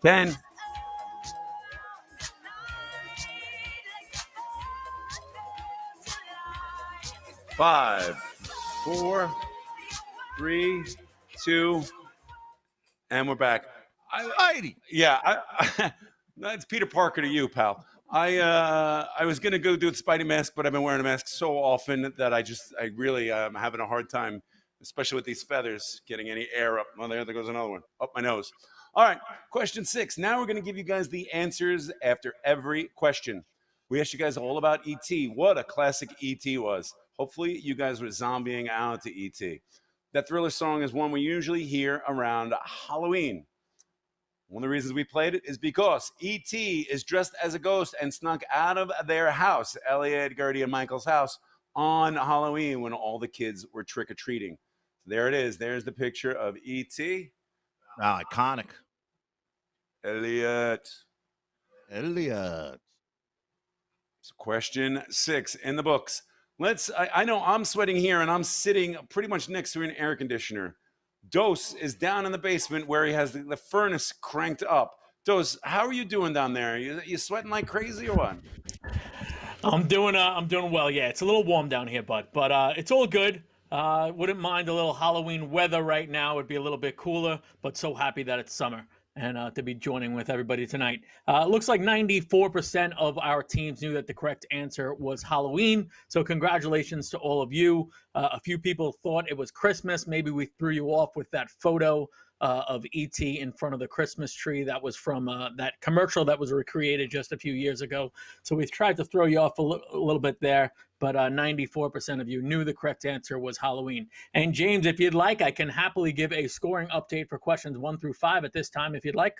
Speaker 2: Ten. 5, 4, 3, 2, and we're back. That's Peter Parker to you, pal. I was gonna go do the Spidey mask, but I've been wearing a mask so often that I really am having a hard time, especially with these feathers, getting any air up. Oh, there goes another one up my nose. All right, question 6. Now we're going to give you guys the answers after every question. We asked you guys all about E.T. What a classic E.T. was. Hopefully you guys were zombieing out to E.T. That Thriller song is one we usually hear around Halloween. One of the reasons we played it is because E.T. is dressed as a ghost and snuck out of their house, Elliot, Gertie, and Michael's house, on Halloween when all the kids were trick-or-treating. So there it is. There's the picture of E.T.
Speaker 1: Iconic.
Speaker 2: Elliot. So question 6 in the books. I know I'm sweating here and I'm sitting pretty much next to an air conditioner. Dose is down in the basement where he has the furnace cranked up. Dose, how are you doing down there? You sweating like crazy or what?
Speaker 4: I'm doing well. Yeah, it's a little warm down here, but it's all good. Wouldn't mind a little Halloween weather right now. It'd be a little bit cooler, but so happy that it's summer and to be joining with everybody tonight. Looks like 94% of our teams knew that the correct answer was Halloween. So congratulations to all of you. A few people thought it was Christmas. Maybe we threw you off with that photo of E.T. in front of the Christmas tree. That was from that commercial that was recreated just a few years ago. So we've tried to throw you off a little bit there, but 94% of you knew the correct answer was Halloween. And James, if you'd like, I can happily give a scoring update for questions 1 through 5 at this time, if you'd like.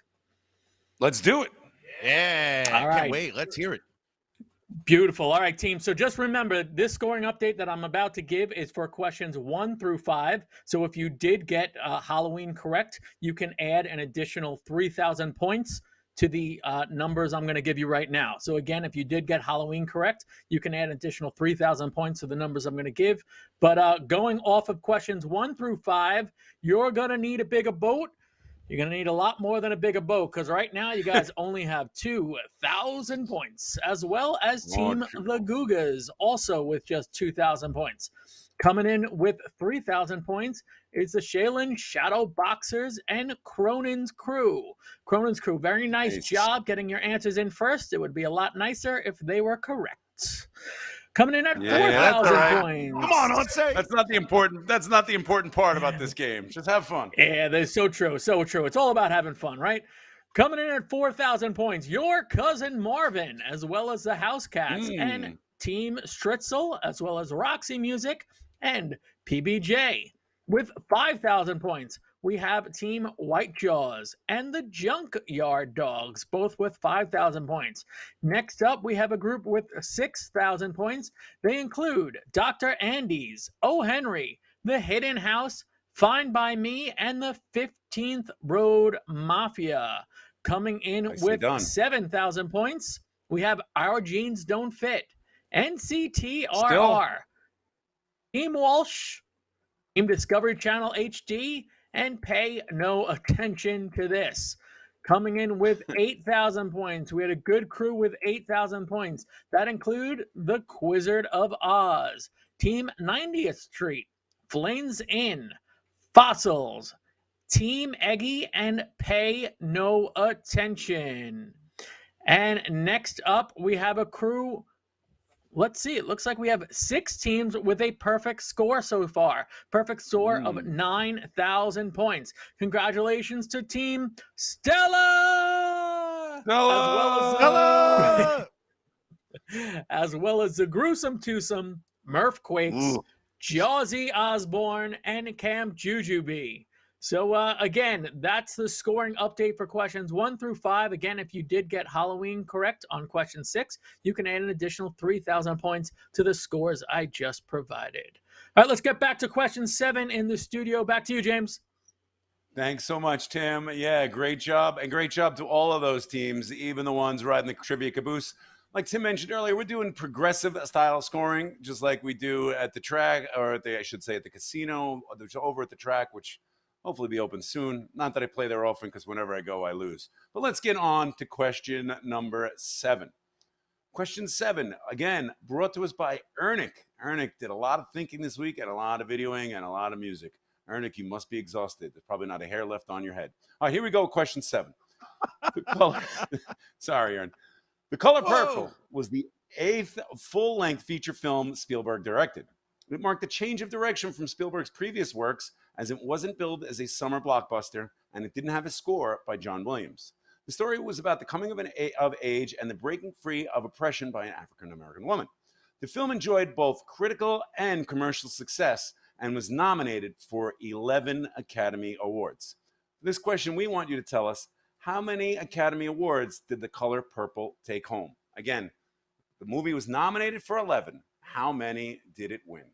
Speaker 2: Let's do it.
Speaker 1: Yeah.
Speaker 4: All right.
Speaker 1: Can't wait. Let's hear it.
Speaker 4: Beautiful. All right, team. So just remember, this scoring update that I'm about to give is for questions 1 through 5. So if you did get Halloween correct, you can add an additional 3,000 points to the numbers I'm going to give you right now. So again, if you did get Halloween correct, you can add an additional 3,000 points to the numbers I'm going to give. But going off of questions 1 through 5, you're going to need a bigger boat. You're going to need a lot more than a bigger boat because right now you guys only have 2,000 points, as well as Team the Googas, also with just 2,000 points. Coming in with 3,000 points is the Shaolin Shadow Boxers and Cronin's Crew. Cronin's Crew, very nice job getting your answers in first. It would be a lot nicer if they were correct. Coming in at 4,000 points.
Speaker 2: Come on, Onse. That's not the important part about this game. Just have fun.
Speaker 4: Yeah, that's so true. So true. It's all about having fun, right? Coming in at 4,000 points, your cousin Marvin, as well as the House Cats and Team Stritzel, as well as Roxy Music And PBJ with 5,000 points. We have Team White Jaws and the Junkyard Dogs, both with 5,000 points. Next up, we have a group with 6,000 points. They include Dr. Andy's, O. Henry, The Hidden House, Fine by Me, and the 15th Road Mafia. Coming in with 7,000 points, we have Our Jeans Don't Fit, NCTRR, Team Walsh, Team Discovery Channel HD, and Pay No Attention to This. Coming in with 8,000 points. We had a good crew with 8,000 points. That include the Quizzard of Oz, Team 90th Street, Flames Inn, Fossils, Team Eggy, and Pay No Attention. And next up, we have a crew. Let's see. It looks like we have 6 teams with a perfect score so far. Perfect score of 9,000 points. Congratulations to Team Stella!
Speaker 2: Stella!
Speaker 4: As well as the Gruesome Twosome, Murph Quakes, Jawsy Osborne, and Camp Jujubee. So, again, that's the scoring update for questions 1 through 5. Again, if you did get Halloween correct on question 6, you can add an additional 3,000 points to the scores I just provided. All right, let's get back to question 7 in the studio. Back to you, James.
Speaker 2: Thanks so much, Tim. Yeah, great job. And great job to all of those teams, even the ones riding the trivia caboose. Like Tim mentioned earlier, we're doing progressive style scoring, just like we do at the track, or at the, I should say, at the casino, over at the track, which hopefully be open soon. Not that I play there often, because whenever I go, I lose. But let's get on to question number 7. Question 7, again, brought to us by Ernick. Ernick did a lot of thinking this week and a lot of videoing and a lot of music. Ernick, you must be exhausted. There's probably not a hair left on your head. All right, here we go. Question 7. Sorry, Ern. The Color Purple was the 8th full-length feature film Spielberg directed. It marked a change of direction from Spielberg's previous works, as it wasn't billed as a summer blockbuster, and it didn't have a score by John Williams. The story was about the coming of age and the breaking free of oppression by an African-American woman. The film enjoyed both critical and commercial success and was nominated for 11 Academy Awards. For this question, we want you to tell us, how many Academy Awards did The Color Purple take home? Again, the movie was nominated for 11. How many did it win?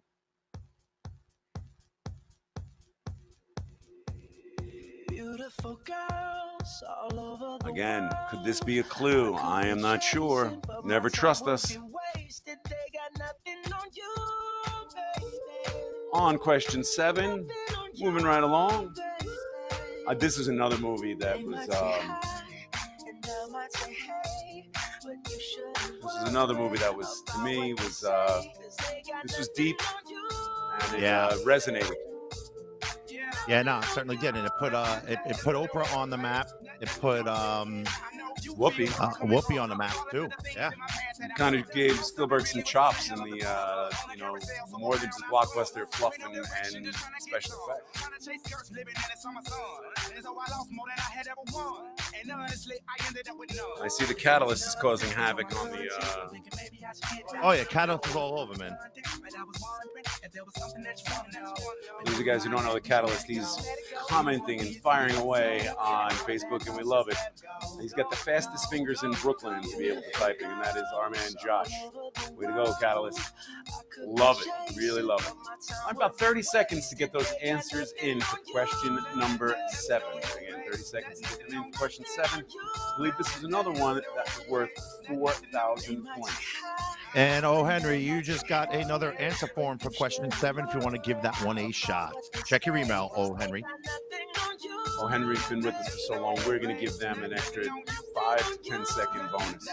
Speaker 2: Again, could this be a clue? I am not sure. Never trust us. On question 7, moving right along. This is another movie that was. This is another movie that was, to me, was. This was deep, and it resonated.
Speaker 1: Yeah, no, it certainly did, and it put Oprah on the map. It put Whoopi on the map too. Yeah,
Speaker 2: kind of gave Spielberg some chops in the more than just blockbuster fluff and special effects. I see the Catalyst is causing havoc on the.
Speaker 1: Oh yeah, Catalyst is all over, man.
Speaker 2: These are guys who don't know the Catalyst. He's commenting and firing away on Facebook, and we love it. He's got the fastest fingers in Brooklyn to be able to typing, and that is our man Josh. Way to go, Catalyst. Love it. Really love it. I'm about 30 seconds to get those answers in for question number 7. Again, 30 seconds to get them in for question 7. I believe this is another one that's worth 4,000 points.
Speaker 1: And O. Henry, you just got another answer form for question 7 if you want to give that one a shot. Check your email, O. Henry.
Speaker 2: O. Henry's been with us for so long, we're going to give them an extra 5 to 10 second bonus.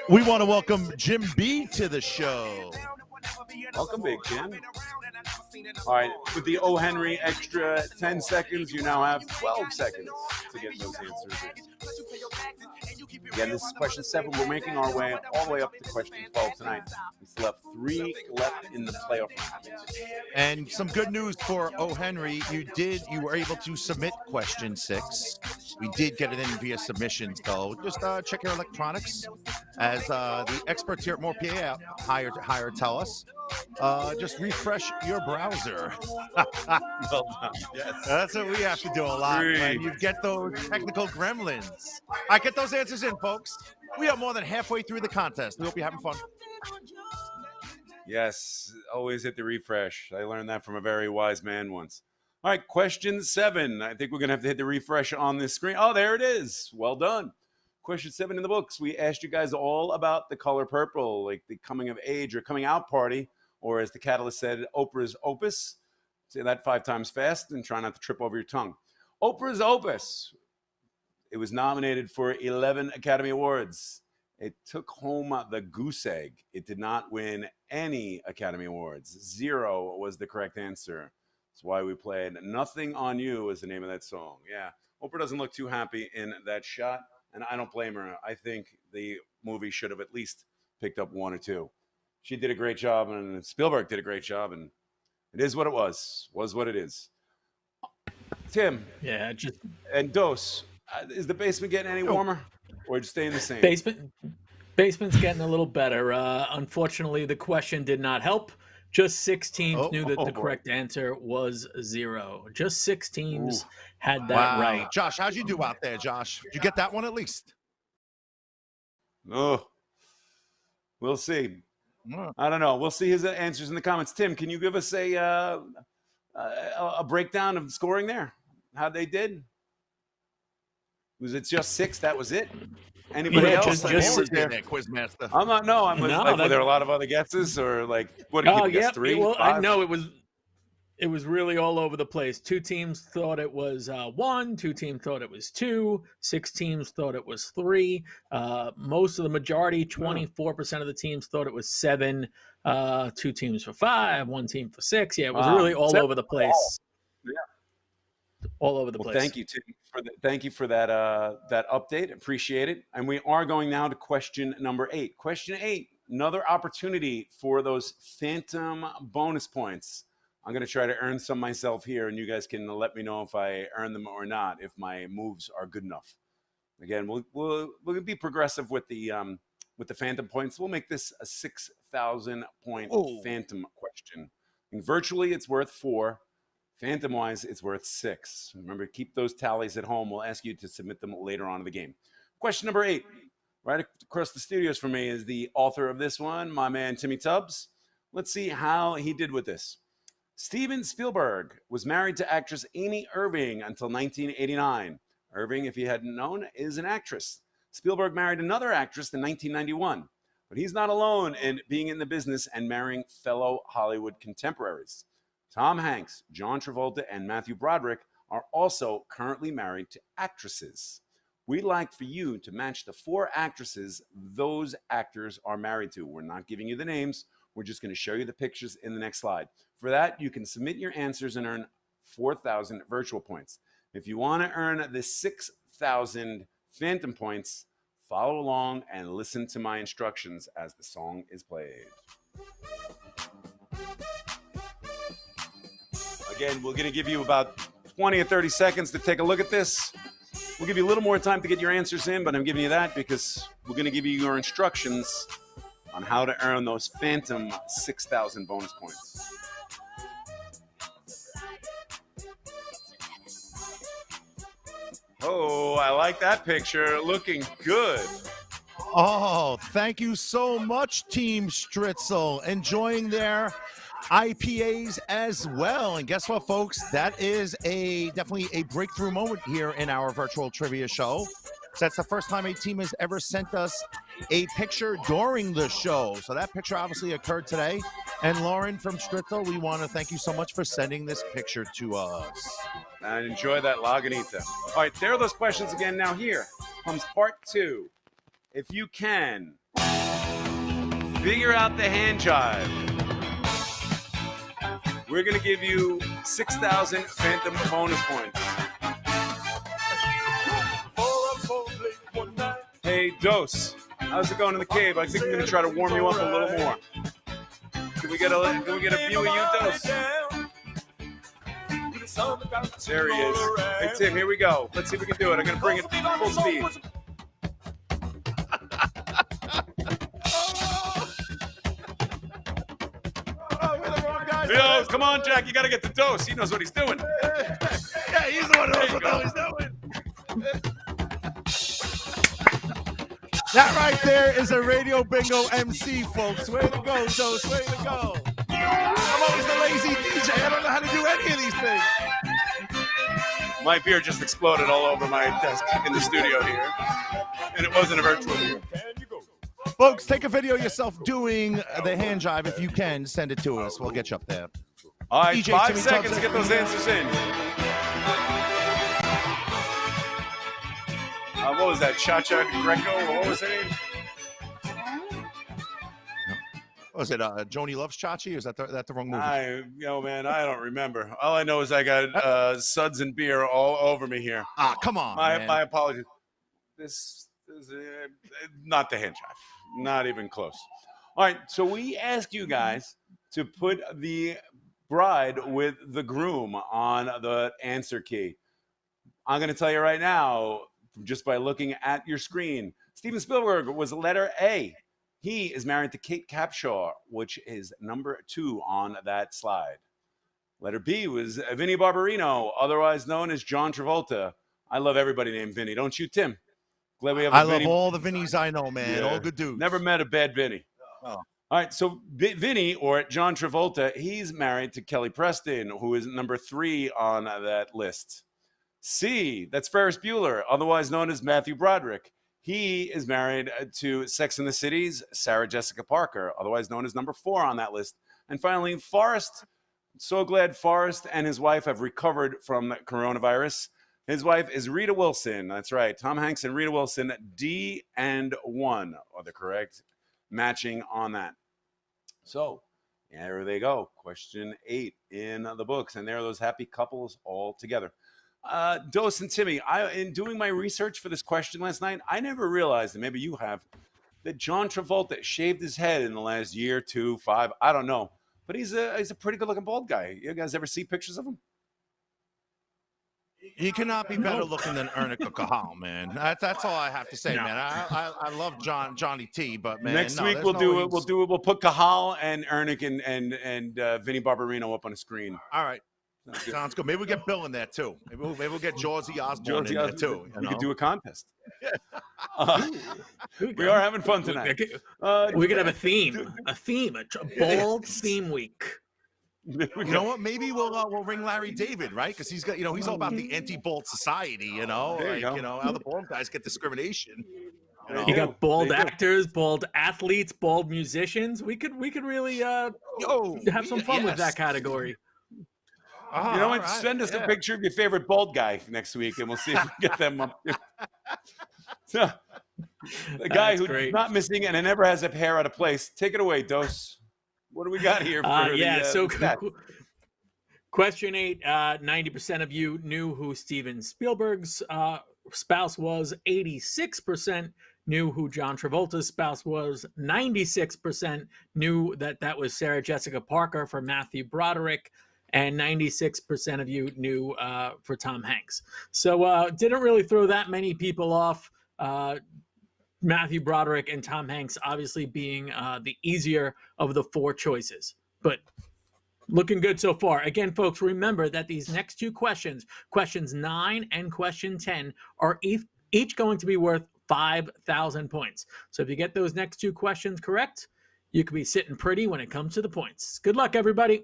Speaker 1: We want to welcome Jim B to the show.
Speaker 2: Welcome, Big Jim. All right, with the O. Henry extra 10 seconds, you now have 12 seconds to get those answers in. Again, this is question 7. We're making our way all the way up to question 12 tonight. We still have 3 left in the playoff.
Speaker 1: And some good news for O. Henry. You were able to submit question 6. We did get it in via submissions, though. Just check your electronics. As the experts here at More PA higher tell us, just refresh your browser.
Speaker 2: Well done. Yes.
Speaker 1: That's what we have to do a lot when you get those technical gremlins. All right, get those answers in, folks. We are more than halfway through the contest. We hope you're having fun.
Speaker 2: Yes, always hit the refresh. I learned that from a very wise man once. All right, question 7. I think we're going to have to hit the refresh on this screen. Oh, there it is. Well done. Question 7 in the books. We asked you guys all about the color purple, like the coming of age or coming out party, or as the Catalyst said, Oprah's Opus. Say that 5 times fast and try not to trip over your tongue. Oprah's Opus. It was nominated for 11 Academy Awards. It took home the goose egg. It did not win any Academy Awards. 0 was the correct answer. That's why we played Nothing on You is the name of that song. Yeah, Oprah doesn't look too happy in that shot, and I don't blame her. I think the movie should have at least picked up 1 or 2. She did a great job, and Spielberg did a great job, and it is what it was what it is. Tim.
Speaker 4: Yeah,
Speaker 2: and Dose, is the basement getting any warmer, or just staying the same?
Speaker 4: Basement's getting a little better. Unfortunately, the question did not help. Just 6 teams knew that the correct answer was 0. Just 6 teams had that right.
Speaker 1: Josh, how'd you do out there, Josh? Did you get that one at least?
Speaker 2: Oh, we'll see. I don't know. We'll see his answers in the comments. Tim, can you give us a breakdown of the scoring there? How they did? Was it just 6? That was it? Anybody else?
Speaker 1: Just there, Quizmaster.
Speaker 2: I'm not. No, I'm. Were there a lot of other guesses, or like what did you guess? 3?
Speaker 4: Well, I know it was really all over the place. 2 teams thought it was 1. 2 teams thought it was 2. 6 teams thought it was 3. Most of the majority, 24% of the teams thought it was 7. 2 teams for 5. 1 team for 6. Yeah, it was really all over the place.
Speaker 2: Yeah.
Speaker 4: All over the place.
Speaker 2: Thank you, Tim. Thank you for that update. Appreciate it. And we are going now to question number 8. Question 8, another opportunity for those phantom bonus points. I'm going to try to earn some myself here, and you guys can let me know if I earn them or not, if my moves are good enough. Again, we'll be progressive with the phantom points. We'll make this a 6,000 point phantom question. And virtually, it's worth 4. Phantom-wise, it's worth 6. Remember, keep those tallies at home. We'll ask you to submit them later on in the game. Question number 8. Right across the studios from me is the author of this one, my man Timmy Tubbs. Let's see how he did with this. Steven Spielberg was married to actress Amy Irving until 1989. Irving, if you hadn't known, is an actress. Spielberg married another actress in 1991. But he's not alone in being in the business and marrying fellow Hollywood contemporaries. Tom Hanks, John Travolta, and Matthew Broderick are also currently married to actresses. We'd like for you to match the 4 actresses those actors are married to. We're not giving you the names. We're just going to show you the pictures in the next slide. For that, you can submit your answers and earn 4,000 virtual points. If you want to earn the 6,000 phantom points, follow along and listen to my instructions as the song is played. Again, we're going to give you about 20 or 30 seconds to take a look at this. We'll give you a little more time to get your answers in, but I'm giving you that because we're going to give you your instructions on how to earn those phantom 6,000 bonus points. Oh, I like that picture. Looking good.
Speaker 1: Oh, thank you so much, Team Stritzel. Enjoying their IPAs as well. And guess what, folks? That is definitely a breakthrough moment here in our virtual trivia show. So that's the first time a team has ever sent us a picture during the show. So that picture obviously occurred today. And Lauren from Stritzel, we want to thank you so much for sending this picture to us.
Speaker 2: And enjoy that Lagunita. All right, there are those questions again. Now here comes part 2. If you can, figure out the hand jive. We're going to give you 6,000 phantom bonus points. Hey, Dose, how's it going in the cave? I think I'm going to try to warm you up a little more. Can we get a view of you, Dose? There he is. Hey, Tim, here we go. Let's see if we can do it. I'm going to bring it full speed. Yo, come on, Jack. You got to get the Dose. He knows what he's doing.
Speaker 1: Yeah, he's the one who knows what the hell he's doing. That right there is a Radio Bingo MC, folks. Way to go, Dose. Way to go. I'm always the lazy DJ. I don't know how to do any of these things.
Speaker 2: My beer just exploded all over my desk in the studio here. And it wasn't a virtual beer.
Speaker 1: Folks, take a video of yourself doing the hand jive if you can. Send it to us. We'll get you up there.
Speaker 2: All right,
Speaker 1: DJ
Speaker 2: 5
Speaker 1: Timmy
Speaker 2: seconds to
Speaker 1: Thompson.
Speaker 2: get those answers in. What was that? Cha-Cha Greco? What was her name?
Speaker 1: Was it Joni Loves Chachi? Or is that the wrong movie?
Speaker 2: Man, I don't remember. All I know is I got suds and beer all over me here.
Speaker 1: Ah, come on, man.
Speaker 2: My apologies. This is not the hand jive. Not even close. All right, so we ask you guys to put the bride with the groom on the answer key. I'm going to tell you right now, just by looking at your screen, Steven Spielberg was letter A. He is married to Kate Capshaw, which is number 2 on that slide. Letter B was Vinnie Barbarino, otherwise known as John Travolta. I love everybody named Vinny, don't you, Tim? Glad we have
Speaker 1: I love all the Vinnies I know, man.
Speaker 2: Yeah.
Speaker 1: All good dudes.
Speaker 2: Never met a bad Vinny.
Speaker 1: Oh.
Speaker 2: All right, so Vinny, or John Travolta, he's married to Kelly Preston, who is number 3 on that list. C, that's Ferris Bueller, otherwise known as Matthew Broderick. He is married to Sex and the City's Sarah Jessica Parker, otherwise known as number 4 on that list. And finally, Forrest. So glad Forrest and his wife have recovered from the coronavirus. His wife is Rita Wilson. That's right. Tom Hanks and Rita Wilson, D and 1 are the correct matching on that. So there they go. Question 8 in the books. And there are those happy couples all together. Dose and Timmy, in doing my research for this question last night, I never realized, and maybe you have, that John Travolta shaved his head in the last year, 2, 5, I don't know. But he's a pretty good-looking bald guy. You guys ever see pictures of him?
Speaker 1: He cannot be better looking than Ernica Kahal, man. That's all I have to say, man. I love Johnny T, but man,
Speaker 2: next week we'll put Kahal and Ernick and Vinnie Barbarino up on a screen.
Speaker 1: All right. Sounds good. Maybe we'll get Bill in there too. Maybe we'll get Josie Osborne in there too.
Speaker 2: We could do a contest. We are having fun tonight.
Speaker 4: We could have a theme, a bold theme week.
Speaker 1: You know what? Maybe we'll ring Larry David, right? Because he's got, he's all about the anti-bald society. How the bald guys get discrimination.
Speaker 4: You got bald actors, bald athletes, bald musicians. We could really have some fun with that category.
Speaker 2: You know what? Send us a picture of your favorite bald guy next week, and we'll see if we can get them up. So, the guy who's not missing and never has a hair out of place. Take it away, Dose. What do we got here?
Speaker 4: Question 8, 90% of you knew who Steven Spielberg's spouse was. 86% knew who John Travolta's spouse was. 96% knew that was Sarah Jessica Parker for Matthew Broderick. And 96% of you knew for Tom Hanks. So didn't really throw that many people off. Matthew Broderick and Tom Hanks obviously being the easier of the 4 choices. But looking good so far. Again, folks, remember that these next 2 questions, questions 9 and question 10, are each going to be worth 5,000 points. So if you get those next 2 questions correct, you could be sitting pretty when it comes to the points. Good luck, everybody.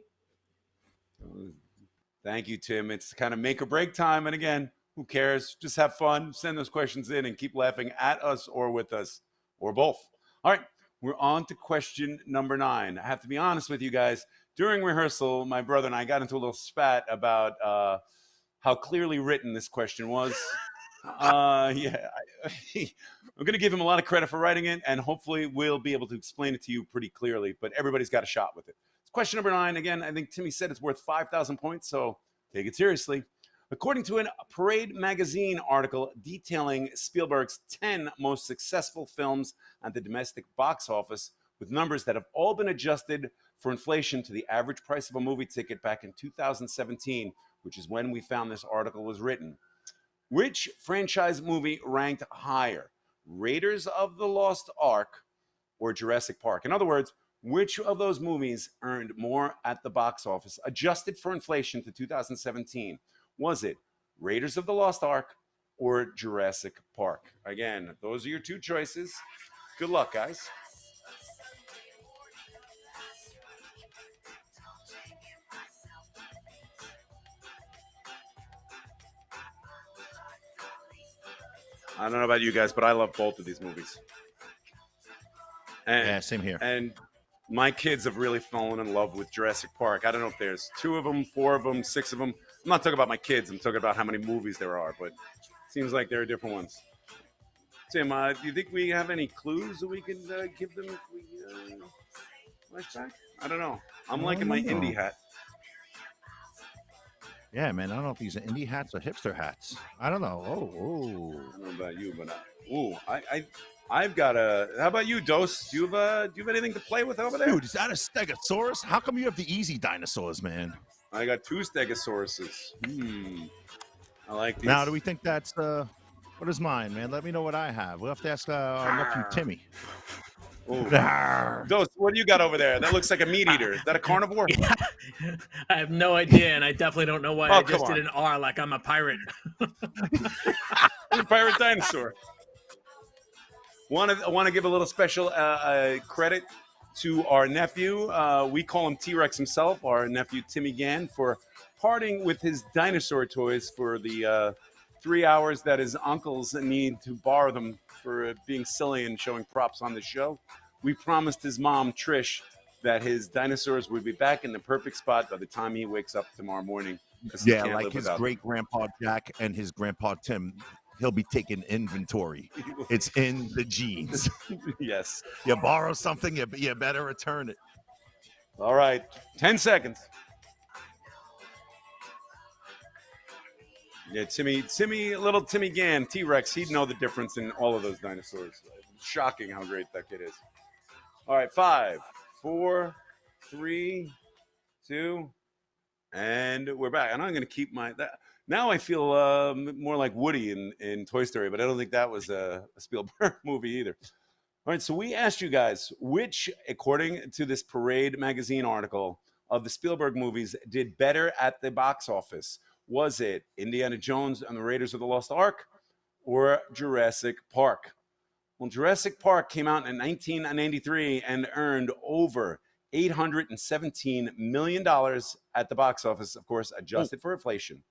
Speaker 2: Thank you, Tim. It's kind of make or break time. And again, who cares? Just have fun. Send those questions in and keep laughing at us or with us or both. All right, we're on to question number 9. I have to be honest with you guys. During rehearsal, my brother and I got into a little spat about how clearly written this question was. I'm going to give him a lot of credit for writing it, and hopefully we'll be able to explain it to you pretty clearly, but everybody's got a shot with it. Question number 9, again, I think Timmy said it's worth 5,000 points, so take it seriously. According to a Parade magazine article detailing Spielberg's 10 most successful films at the domestic box office, with numbers that have all been adjusted for inflation to the average price of a movie ticket back in 2017, which is when we found this article was written. Which franchise movie ranked higher, Raiders of the Lost Ark or Jurassic Park? In other words, which of those movies earned more at the box office, adjusted for inflation to 2017? Was it Raiders of the Lost Ark or Jurassic Park? Again, those are your two choices. Good luck, guys. I don't know about you guys, but I love both of these movies. And,
Speaker 1: Yeah, same here.
Speaker 2: And my kids have really fallen in love with Jurassic Park. I don't know if there's 2 of them, 4 of them, 6 of them. I'm not talking about my kids. I'm talking about how many movies there are, but it seems like there are different ones. Tim, do you think we have any clues that we can give them if we flashback? I don't know. I'm liking my indie hat.
Speaker 1: Yeah, man. I don't know if these are indie hats or hipster hats. I don't know.
Speaker 2: I don't know about you, but I've got a. How about you, Dose? Do you have anything to play with over there?
Speaker 1: Dude, is that a Stegosaurus? How come you have the easy dinosaurs, man?
Speaker 2: I got 2 Stegosauruses. I like these.
Speaker 1: Now, do we think that's what is mine, man? Let me know what I have. We'll have to ask our nephew Timmy.
Speaker 2: Dose, what do you got over there? That looks like a meat eater. Is that a carnivore?
Speaker 4: Yeah. I have no idea, and I definitely don't know why I just did an R like I'm a pirate.
Speaker 2: I'm a pirate dinosaur. I want to give a little special credit to our nephew. We call him T-Rex himself, our nephew Timmy Gann, for parting with his dinosaur toys for the 3 hours that his uncles need to borrow them for being silly and showing props on the show. We promised his mom, Trish, that his dinosaurs would be back in the perfect spot by the time he wakes up tomorrow morning.
Speaker 1: Yeah, like his great-grandpa Jack and his grandpa Tim. He'll be taking inventory. It's in the genes.
Speaker 2: Yes.
Speaker 1: You borrow something, you better return it.
Speaker 2: All right. 10 seconds. Yeah, little Timmy Gann, T-Rex, he'd know the difference in all of those dinosaurs. Shocking how great that kid is. All right, 5, 4, 3, 2, and we're back. And I'm going to keep now I feel more like Woody in Toy Story, but I don't think that was a Spielberg movie either. All right, so we asked you guys which, according to this Parade magazine article, of the Spielberg movies did better at the box office. Was it Indiana Jones and the Raiders of the Lost Ark or Jurassic Park? Well, Jurassic Park came out in 1993 and earned over $817 million at the box office, of course, adjusted for inflation.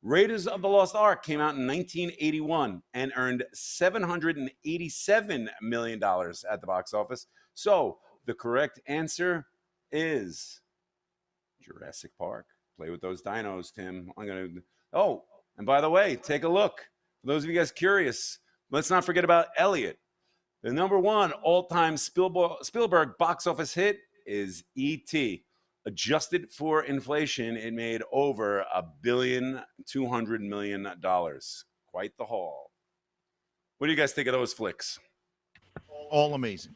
Speaker 2: Raiders of the Lost Ark came out in 1981 and earned $787 million at the box office. So the correct answer is Jurassic Park. Play with those dinos, Tim. Oh, and by the way, take a look. For those of you guys curious, let's not forget about Elliot. The number 1 all-time Spielberg box office hit is E.T. Adjusted for inflation, it made over $1.2 billion. Quite the haul. What do you guys think of those flicks?
Speaker 1: All amazing.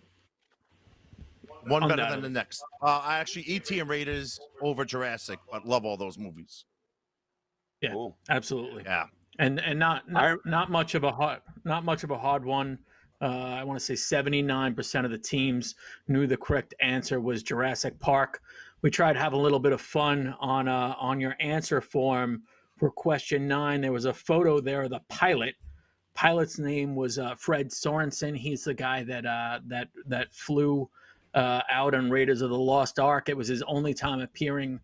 Speaker 1: One better than the next. I actually E.T. and Raiders over Jurassic, but love all those movies.
Speaker 4: Yeah, cool. Absolutely.
Speaker 1: Yeah,
Speaker 4: and not much of a hard one. I want to say 79% of the teams knew the correct answer was Jurassic Park. We tried to have a little bit of fun on your answer form for question 9. There was a photo there of the pilot. Pilot's name was Fred Sorensen. He's the guy that flew out on Raiders of the Lost Ark. It was his only time appearing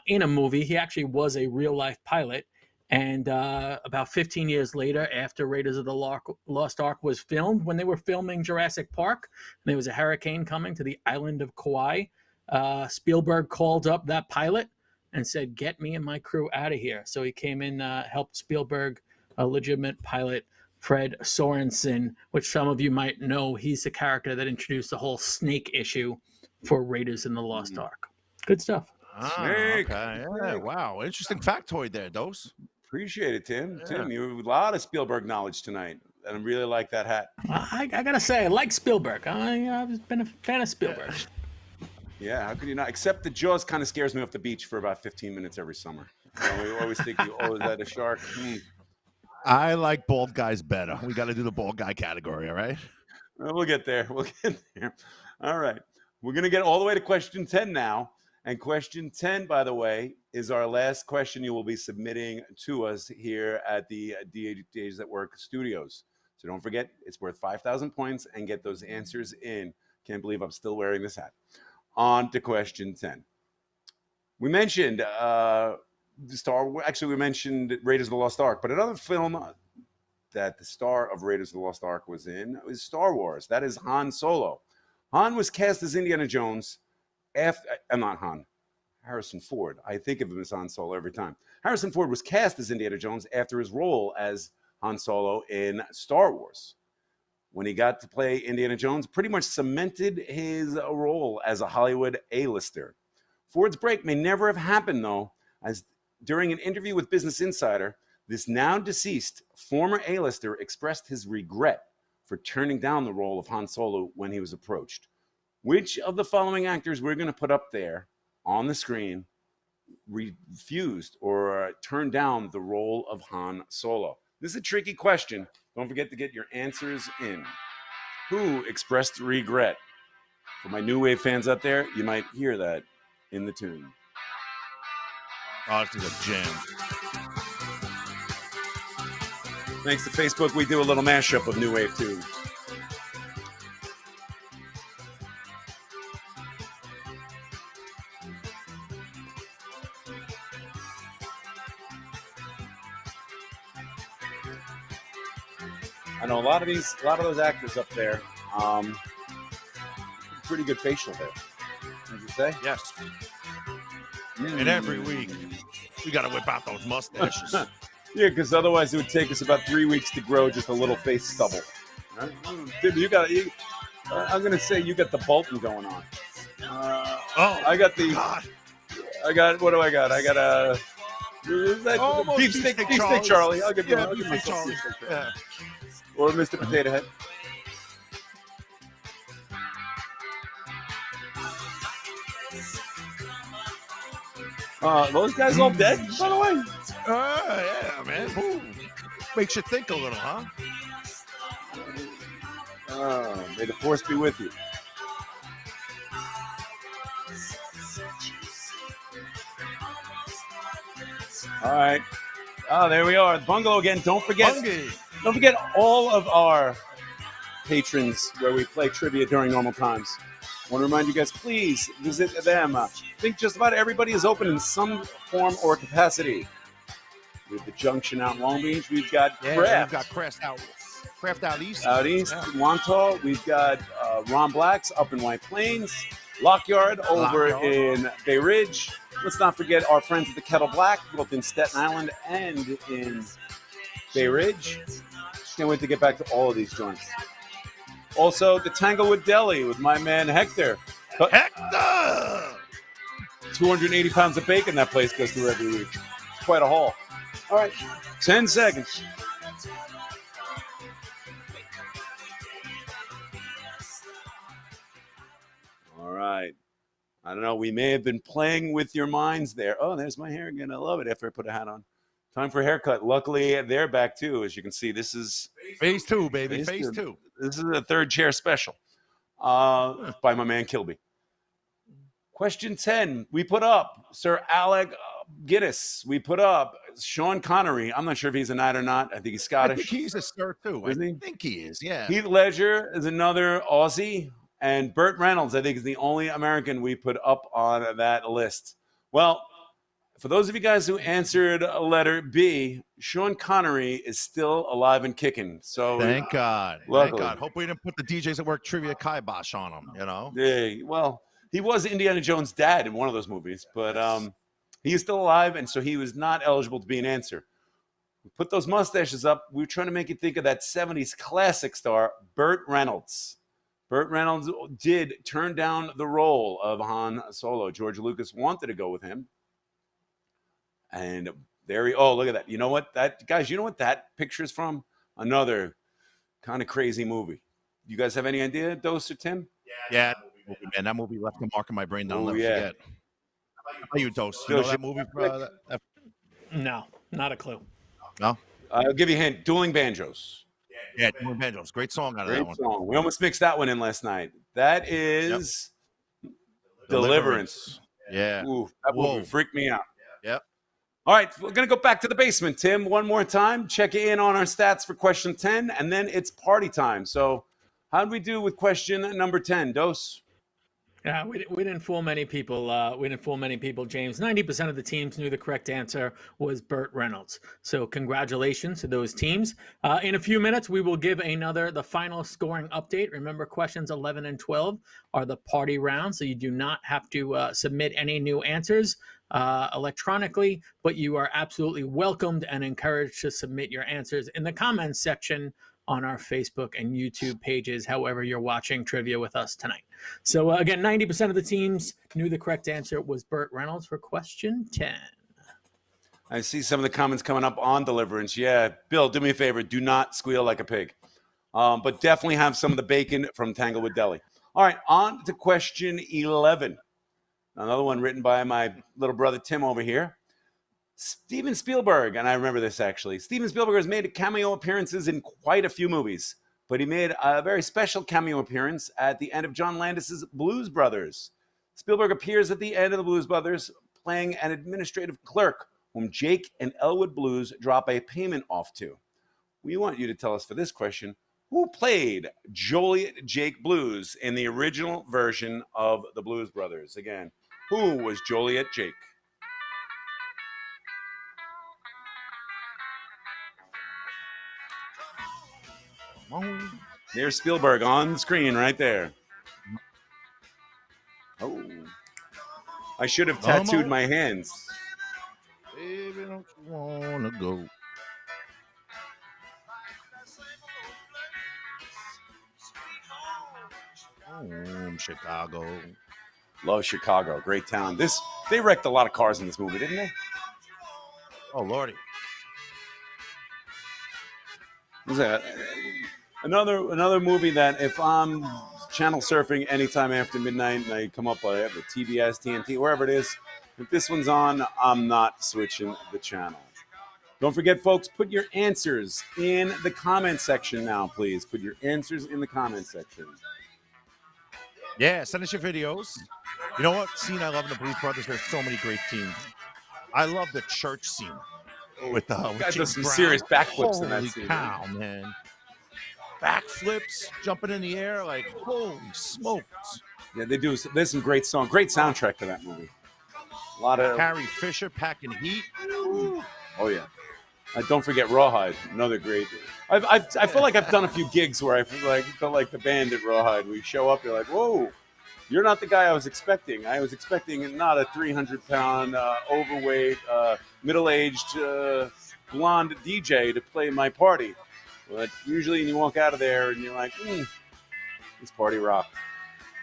Speaker 4: in a movie. He actually was a real-life pilot. And about 15 years later, after Raiders of the Lost Ark was filmed, when they were filming Jurassic Park, and there was a hurricane coming to the island of Kauai, Spielberg called up that pilot and said, "Get me and my crew out of here." So he came in, helped Spielberg, a legitimate pilot, Fred Sorensen, which some of you might know. He's the character that introduced the whole snake issue for Raiders in the Lost Ark. Good stuff.
Speaker 1: Okay. Yeah, wow. Interesting factoid there, Dose.
Speaker 2: Appreciate it, Tim.
Speaker 1: Yeah.
Speaker 2: Tim, you have a lot of Spielberg knowledge tonight, and I really like that hat.
Speaker 4: I gotta say, I like Spielberg. I've been a fan of Spielberg.
Speaker 2: Yeah, how could you not? Except the Jaws kind of scares me off the beach for about 15 minutes every summer. We always think, oh, is that a shark?
Speaker 1: I like bald guys better. We got to do the bald guy category, all right?
Speaker 2: We'll get there. We'll get there. All right. We're going to get all the way to question 10 now. And question 10, by the way, is our last question you will be submitting to us here at the DJs at Work Studios. So don't forget, it's worth 5,000 points, and get those answers in. Can't believe I'm still wearing this hat. On to question 10. We mentioned we mentioned Raiders of the Lost Ark, but another film that the star of Raiders of the Lost Ark was in was Star Wars. That is Han Solo. Han was cast as Indiana Jones Harrison Ford. I think of him as Han Solo every time. Harrison Ford was cast as Indiana Jones after his role as Han Solo in Star Wars. When he got to play Indiana Jones, pretty much cemented his role as a Hollywood A-lister. Ford's break may never have happened, though, as during an interview with Business Insider, this now deceased former A-lister expressed his regret for turning down the role of Han Solo when he was approached. Which of the following actors we're going to put up there on the screen refused or turned down the role of Han Solo? This is a tricky question. Don't forget to get your answers in. Who expressed regret? For my New Wave fans out there, you might hear that in the tune.
Speaker 1: Oh, this is a jam.
Speaker 2: Thanks to Facebook, we do a little mashup of New Wave tunes. I know a lot of those actors up there, pretty good facial hair. Would you say?
Speaker 1: Yes. And every week, we got to whip out those mustaches.
Speaker 2: Yeah, because otherwise it would take us about 3 weeks to grow just a little face stubble. Right? Dude, I'm going to say you got the Bolton going on. What do I got? I got a beefsteak Charlie. I'll give you beefsteak Charlie. Yeah. Or Mr. Potato Head. Those guys all dead, by the way?
Speaker 1: Yeah, man. Ooh. Makes you think a little, huh?
Speaker 2: May the force be with you. All right. Oh, there we are. The bungalow again. Don't forget all of our patrons where we play trivia during normal times. I want to remind you guys, please visit them. I think just about everybody is open in some form or capacity. We have the Junction out in Long Beach. We've got Craft.
Speaker 1: We've got Craft out east.
Speaker 2: Out east, Wantagh. We've got Ron Black's up in White Plains. Lockyard over in Bay Ridge. Let's not forget our friends at the Kettle Black, both in Staten Island and in Bay Ridge. Can't wait to get back to all of these joints. Also, the Tanglewood Deli with my man Hector.
Speaker 1: Hector!
Speaker 2: 280 pounds of bacon that place goes through every week. It's quite a haul. All right, 10 seconds. All right. I don't know. We may have been playing with your minds there. Oh, there's my hair again. I love it after I put a hat on. Time for a haircut. Luckily, they're back too. As you can see, this is
Speaker 1: phase two, baby. Phase two.
Speaker 2: This is a third chair special by my man Kilby. Question 10. We put up Sir Alec Guinness. We put up Sean Connery. I'm not sure if he's a knight or not. I think he's Scottish.
Speaker 1: I think he's a sir too. I think he is. Yeah.
Speaker 2: Heath Ledger is another Aussie. And Burt Reynolds, I think, is the only American we put up on that list. Well, for those of you guys who answered letter B, Sean Connery is still alive and kicking. So
Speaker 1: thank God.
Speaker 2: Luckily.
Speaker 1: Thank God. Hope we didn't put the DJs at Work trivia kibosh on him, you know?
Speaker 2: Yeah, well, he was Indiana Jones' dad in one of those movies, but he is still alive, and so he was not eligible to be an answer. We put those mustaches up. We were trying to make you think of that 70s classic star, Burt Reynolds. Burt Reynolds did turn down the role of Han Solo. George Lucas wanted to go with him. And Oh, look at that. You know what that guys? You know what that picture is from? Another kind of crazy movie. You guys have any idea, Dose or Tim?
Speaker 1: Yeah, man, that movie left a mark in my brain that I'll never
Speaker 2: yeah.
Speaker 1: forget. How about you, Dose? You
Speaker 2: Bill,
Speaker 1: know that movie?
Speaker 4: No, not a clue.
Speaker 1: No?
Speaker 2: I'll give you a hint. Dueling Banjos.
Speaker 1: Yeah, Dueling Banjos. Great song out of that
Speaker 2: Great
Speaker 1: one.
Speaker 2: song. We almost mixed that one in last night. That is Deliverance.
Speaker 1: Yeah.
Speaker 2: Ooh, that movie
Speaker 1: Whoa.
Speaker 2: freaked me out.
Speaker 1: Yep.
Speaker 2: All right, we're going to go back to the basement, Tim, one more time. Check in on our stats for question 10, and then it's party time. So how did we do with question number 10, Dose?
Speaker 4: Yeah, we didn't fool many people. We didn't fool many people, James. 90% of the teams knew the correct answer was Burt Reynolds. So congratulations to those teams. In a few minutes, we will give the final scoring update. Remember, questions 11 and 12 are the party round, so you do not have to submit any new answers electronically, but you are absolutely welcomed and encouraged to submit your answers in the comments section on our Facebook and YouTube pages, however you're watching trivia with us tonight. So again, 90% of the teams knew the correct answer was Burt Reynolds for question 10.
Speaker 2: I see some of the comments coming up on Deliverance. Yeah, Bill, do me a favor. Do not squeal like a pig. But definitely have some of the bacon from Tanglewood Deli. All right, on to question 11. Another one written by my little brother Tim over here. Steven Spielberg, and I remember this actually. Steven Spielberg has made cameo appearances in quite a few movies, but he made a very special cameo appearance at the end of John Landis's Blues Brothers. Spielberg appears at the end of the Blues Brothers playing an administrative clerk whom Jake and Elwood Blues drop a payment off to. We want you to tell us for this question, who played Joliet Jake Blues in the original version of the Blues Brothers? Again, who was Joliet Jake? There's Spielberg on the screen right there. Oh, I should have tattooed my hands.
Speaker 1: Baby, don't you wanna go? Chicago.
Speaker 2: Love Chicago. Great town. They wrecked a lot of cars in this movie, didn't they?
Speaker 1: Oh, Lordy.
Speaker 2: Was that another movie that if I'm channel surfing anytime after midnight and I come up on the TBS, TNT, wherever it is, if this one's on, I'm not switching the channel. Don't forget, folks, put your answers in the comment section now, please. Put your answers in the comment section.
Speaker 1: Yeah, send us your videos. You know what scene I love in the Blues Brothers? There's so many great teams. I love the church scene with
Speaker 2: guys, there's some
Speaker 1: Brown.
Speaker 2: serious backflips in that
Speaker 1: Holy
Speaker 2: scene.
Speaker 1: cow, man. Backflips, jumping in the air, like, holy smokes.
Speaker 2: Yeah, they do. There's some great soundtrack to that movie. A lot of
Speaker 1: Carrie Fisher packing heat.
Speaker 2: Oh yeah. Don't forget Rawhide, another great. I feel like I've done a few gigs where I felt like the band at Rawhide. We show up, they're like, "Whoa, you're not the guy I was expecting. I was expecting not a 300-pound, overweight, middle-aged, blonde DJ to play my party." But usually, you walk out of there and you're like, "This party rock."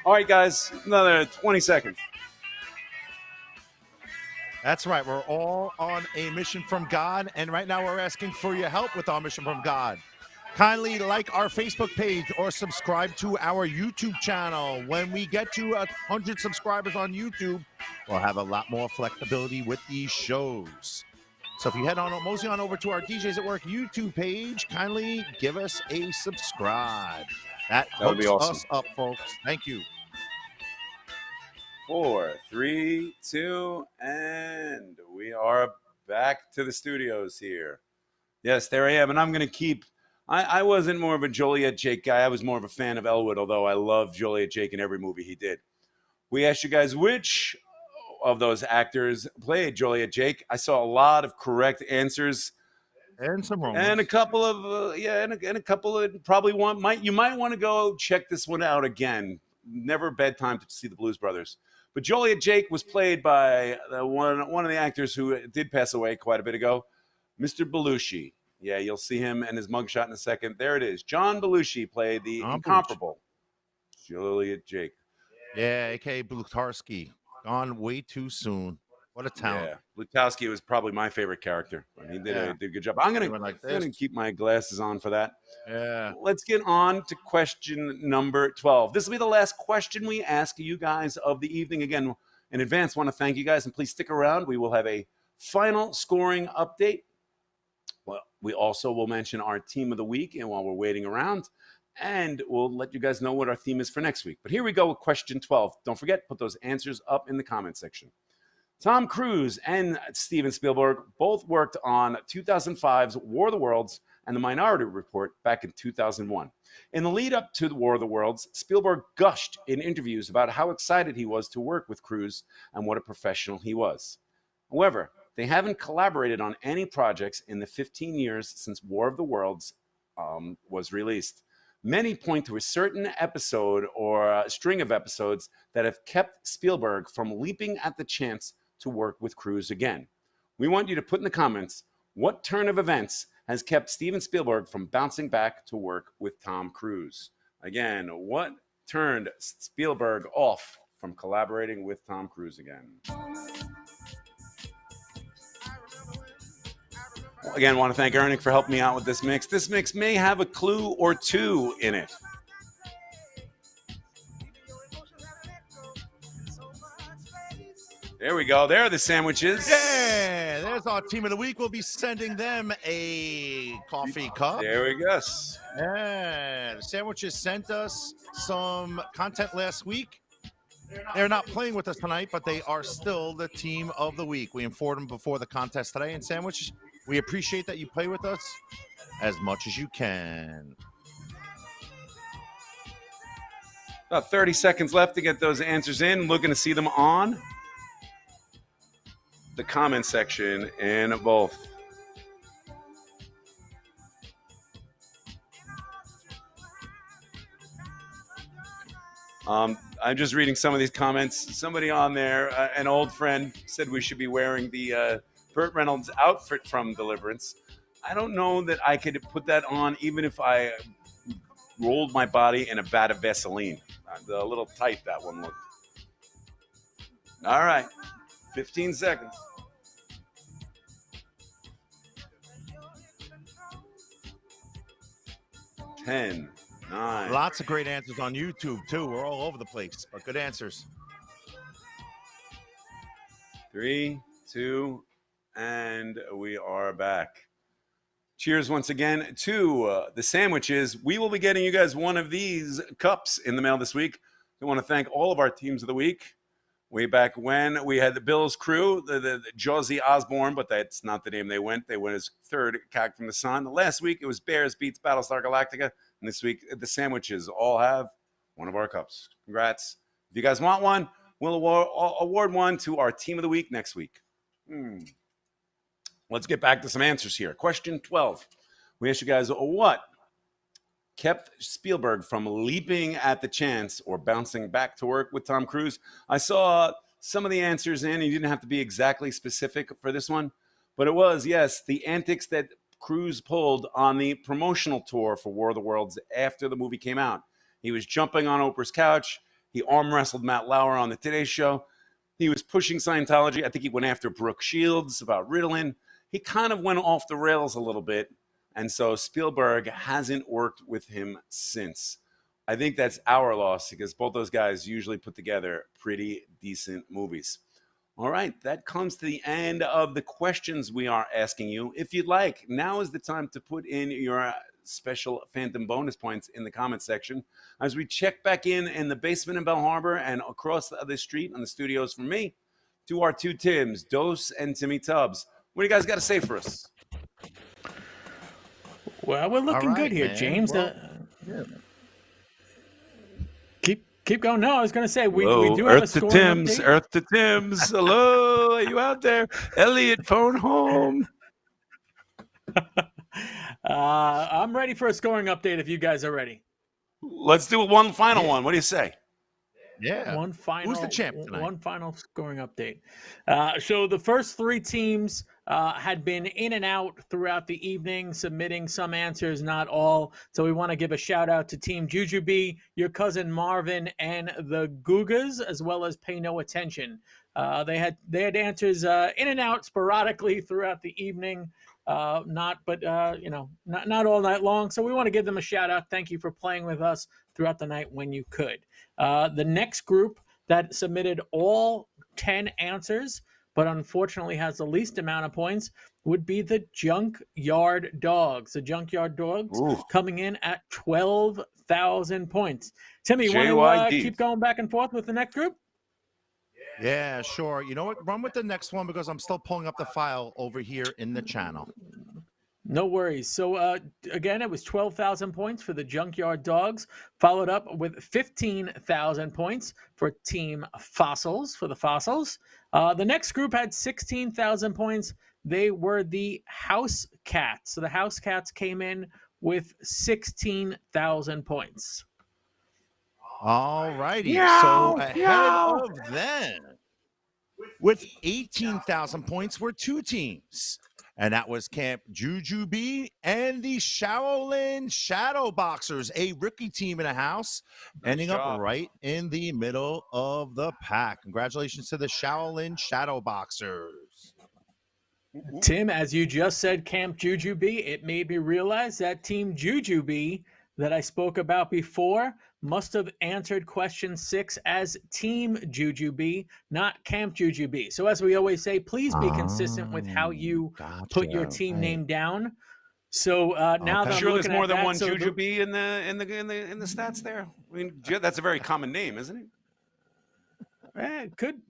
Speaker 2: All right, guys, another 20 seconds.
Speaker 1: That's right. We're all on a mission from God, and right now we're asking for your help with our mission from God. Kindly like our Facebook page or subscribe to our YouTube channel. When we get to 100 subscribers on YouTube, we'll have a lot more flexibility with these shows. So if you head on, mosey on over to our DJs at Work YouTube page, kindly give us a subscribe. That
Speaker 2: would be
Speaker 1: hooks
Speaker 2: awesome.
Speaker 1: us up, folks. Thank you.
Speaker 2: 4, 3, 2, and we are back to the studios here. Yes, there I am, and I'm going to keep. I wasn't more of a Joliet Jake guy. I was more of a fan of Elwood, although I love Joliet Jake in every movie he did. We asked you guys which of those actors played Joliet Jake. I saw a lot of correct answers.
Speaker 1: And some wrong
Speaker 2: And a
Speaker 1: ones.
Speaker 2: couple of and a couple of probably you might want to go check this one out again. Never a bad time to see the Blues Brothers. But Joliet Jake was played by one of the actors who did pass away quite a bit ago, Mr. Belushi. Yeah, you'll see him and his mugshot in a second. There it is. John Belushi played the
Speaker 1: John
Speaker 2: incomparable Joliet Jake.
Speaker 1: Yeah, a.k.a. Blutarsky. Gone way too soon. What a talent.
Speaker 2: Yeah, Blutowski was probably my favorite character. He did a good job. I'm gonna keep my glasses on for that.
Speaker 1: Yeah.
Speaker 2: Let's get on to question number 12. This will be the last question we ask you guys of the evening. Again, in advance, want to thank you guys, and please stick around. We will have a final scoring update. Well, we also will mention our team of the week, and while we're waiting around, and we'll let you guys know what our theme is for next week. But here we go with question 12. Don't forget, put those answers up in the comment section. Tom Cruise and Steven Spielberg both worked on 2005's War of the Worlds and The Minority Report back in 2001. In the lead up to the War of the Worlds, Spielberg gushed in interviews about how excited he was to work with Cruise and what a professional he was. However, they haven't collaborated on any projects in the 15 years since War of the Worlds was released. Many point to a certain episode or a string of episodes that have kept Spielberg from leaping at the chance to work with Cruise again. We want you to put in the comments what turn of events has kept Steven Spielberg from bouncing back to work with Tom Cruise. Again, what turned Spielberg off from collaborating with Tom Cruise again? Again, want to thank Ernick for helping me out with this mix. This mix may have a clue or two in it. There we go. There are the sandwiches.
Speaker 1: Yeah, there's our team of the week. We'll be sending them a coffee cup.
Speaker 2: There we go.
Speaker 1: Yeah, the sandwiches sent us some content last week. They're not playing with us tonight, but they are still the team of the week. We informed them before the contest today. And Sandwich, we appreciate that you play with us as much as you can.
Speaker 2: About 30 seconds left to get those answers in. Looking to see them on the comment section in both. I'm just reading some of these comments. Somebody on there, an old friend, said we should be wearing the Burt Reynolds outfit from Deliverance. I don't know that I could put that on even if I rolled my body in a vat of Vaseline. A little tight that one looked. All right, 15 seconds. 10, 9.
Speaker 1: Lots of great answers on YouTube, too. We're all over the place, but good answers.
Speaker 2: 3, 2, and we are back. Cheers once again to the sandwiches. We will be getting you guys one of these cups in the mail this week. I want to thank all of our teams of the week. Way back when we had the Bills crew, the Josie Osborne, but that's not the name they went. They went as third CAG from the Sun. The last week it was Bears beats Battlestar Galactica. And this week the sandwiches all have one of our cups. Congrats. If you guys want one, we'll award one to our team of the week next week. Let's get back to some answers here. Question 12. We asked you guys what kept Spielberg from leaping at the chance or bouncing back to work with Tom Cruise. I saw some of the answers in. You didn't have to be exactly specific for this one, but it was, yes, the antics that Cruise pulled on the promotional tour for War of the Worlds after the movie came out. He was jumping on Oprah's couch. He arm wrestled Matt Lauer on the Today Show. He was pushing Scientology. I think he went after Brooke Shields about Ritalin. He kind of went off the rails a little bit. And so Spielberg hasn't worked with him since. I think that's our loss because both those guys usually put together pretty decent movies. All right, that comes to the end of the questions we are asking you. If you'd like, now is the time to put in your special Phantom bonus points in the comment section. As we check back in the basement in Bell Harbor and across the other street on the studios from me to our two Tims, Dose and Timmy Tubbs. What do you guys got to say for us?
Speaker 4: Well, we're looking good here, man. James. Well, yeah. Keep going. No, I was going to say we do have a scoring update.
Speaker 2: Earth to Tim's. Hello, are you out there? Elliot, phone home.
Speaker 4: I'm ready for a scoring update if you guys are ready.
Speaker 2: Let's do one final one. What do you say?
Speaker 1: Yeah.
Speaker 4: One final.
Speaker 1: Who's the champ tonight?
Speaker 4: One final scoring update. So the first three teams had been in and out throughout the evening, submitting some answers, not all. So we want to give a shout out to Team Jujubee, your cousin Marvin, and the Gugas, as well as Pay No Attention. They had answers in and out sporadically throughout the evening. Not all night long. So we want to give them a shout out. Thank you for playing with us throughout the night when you could. The next group that submitted all 10 answers, but unfortunately has the least amount of points, would be the Junkyard Dogs. The Junkyard Dogs coming in at 12,000 points. Timmy, you want to keep going back and forth with the next group?
Speaker 1: Yeah, sure. You know what? Run with the next one because I'm still pulling up the file over here in the channel.
Speaker 4: No worries. So, again, it was 12,000 points for the Junkyard Dogs, followed up with 15,000 points for Team Fossils, for the Fossils. The next group had 16,000 points. They were the House Cats. So the House Cats came in with 16,000 points.
Speaker 1: All righty. So ahead of them, with 18,000 points, were two teams. And that was Camp Jujubee and the Shaolin Shadow Boxers, a rookie team in a house, ending up right in the middle of the pack. Congratulations to the Shaolin Shadow Boxers.
Speaker 4: Tim, as you just said, Camp Jujubee, it made me realize that Team Jujubee that I spoke about before must have answered question 6 as Team Jujubee, not Camp Jujubee. So as we always say, please be consistent with how you put your team name down. So now that I'm
Speaker 2: sure,
Speaker 4: looking
Speaker 2: there's more
Speaker 4: at
Speaker 2: than
Speaker 4: that,
Speaker 2: one
Speaker 4: so
Speaker 2: Jujubee in the stats there. I mean, that's a very common name, isn't it?
Speaker 4: Could.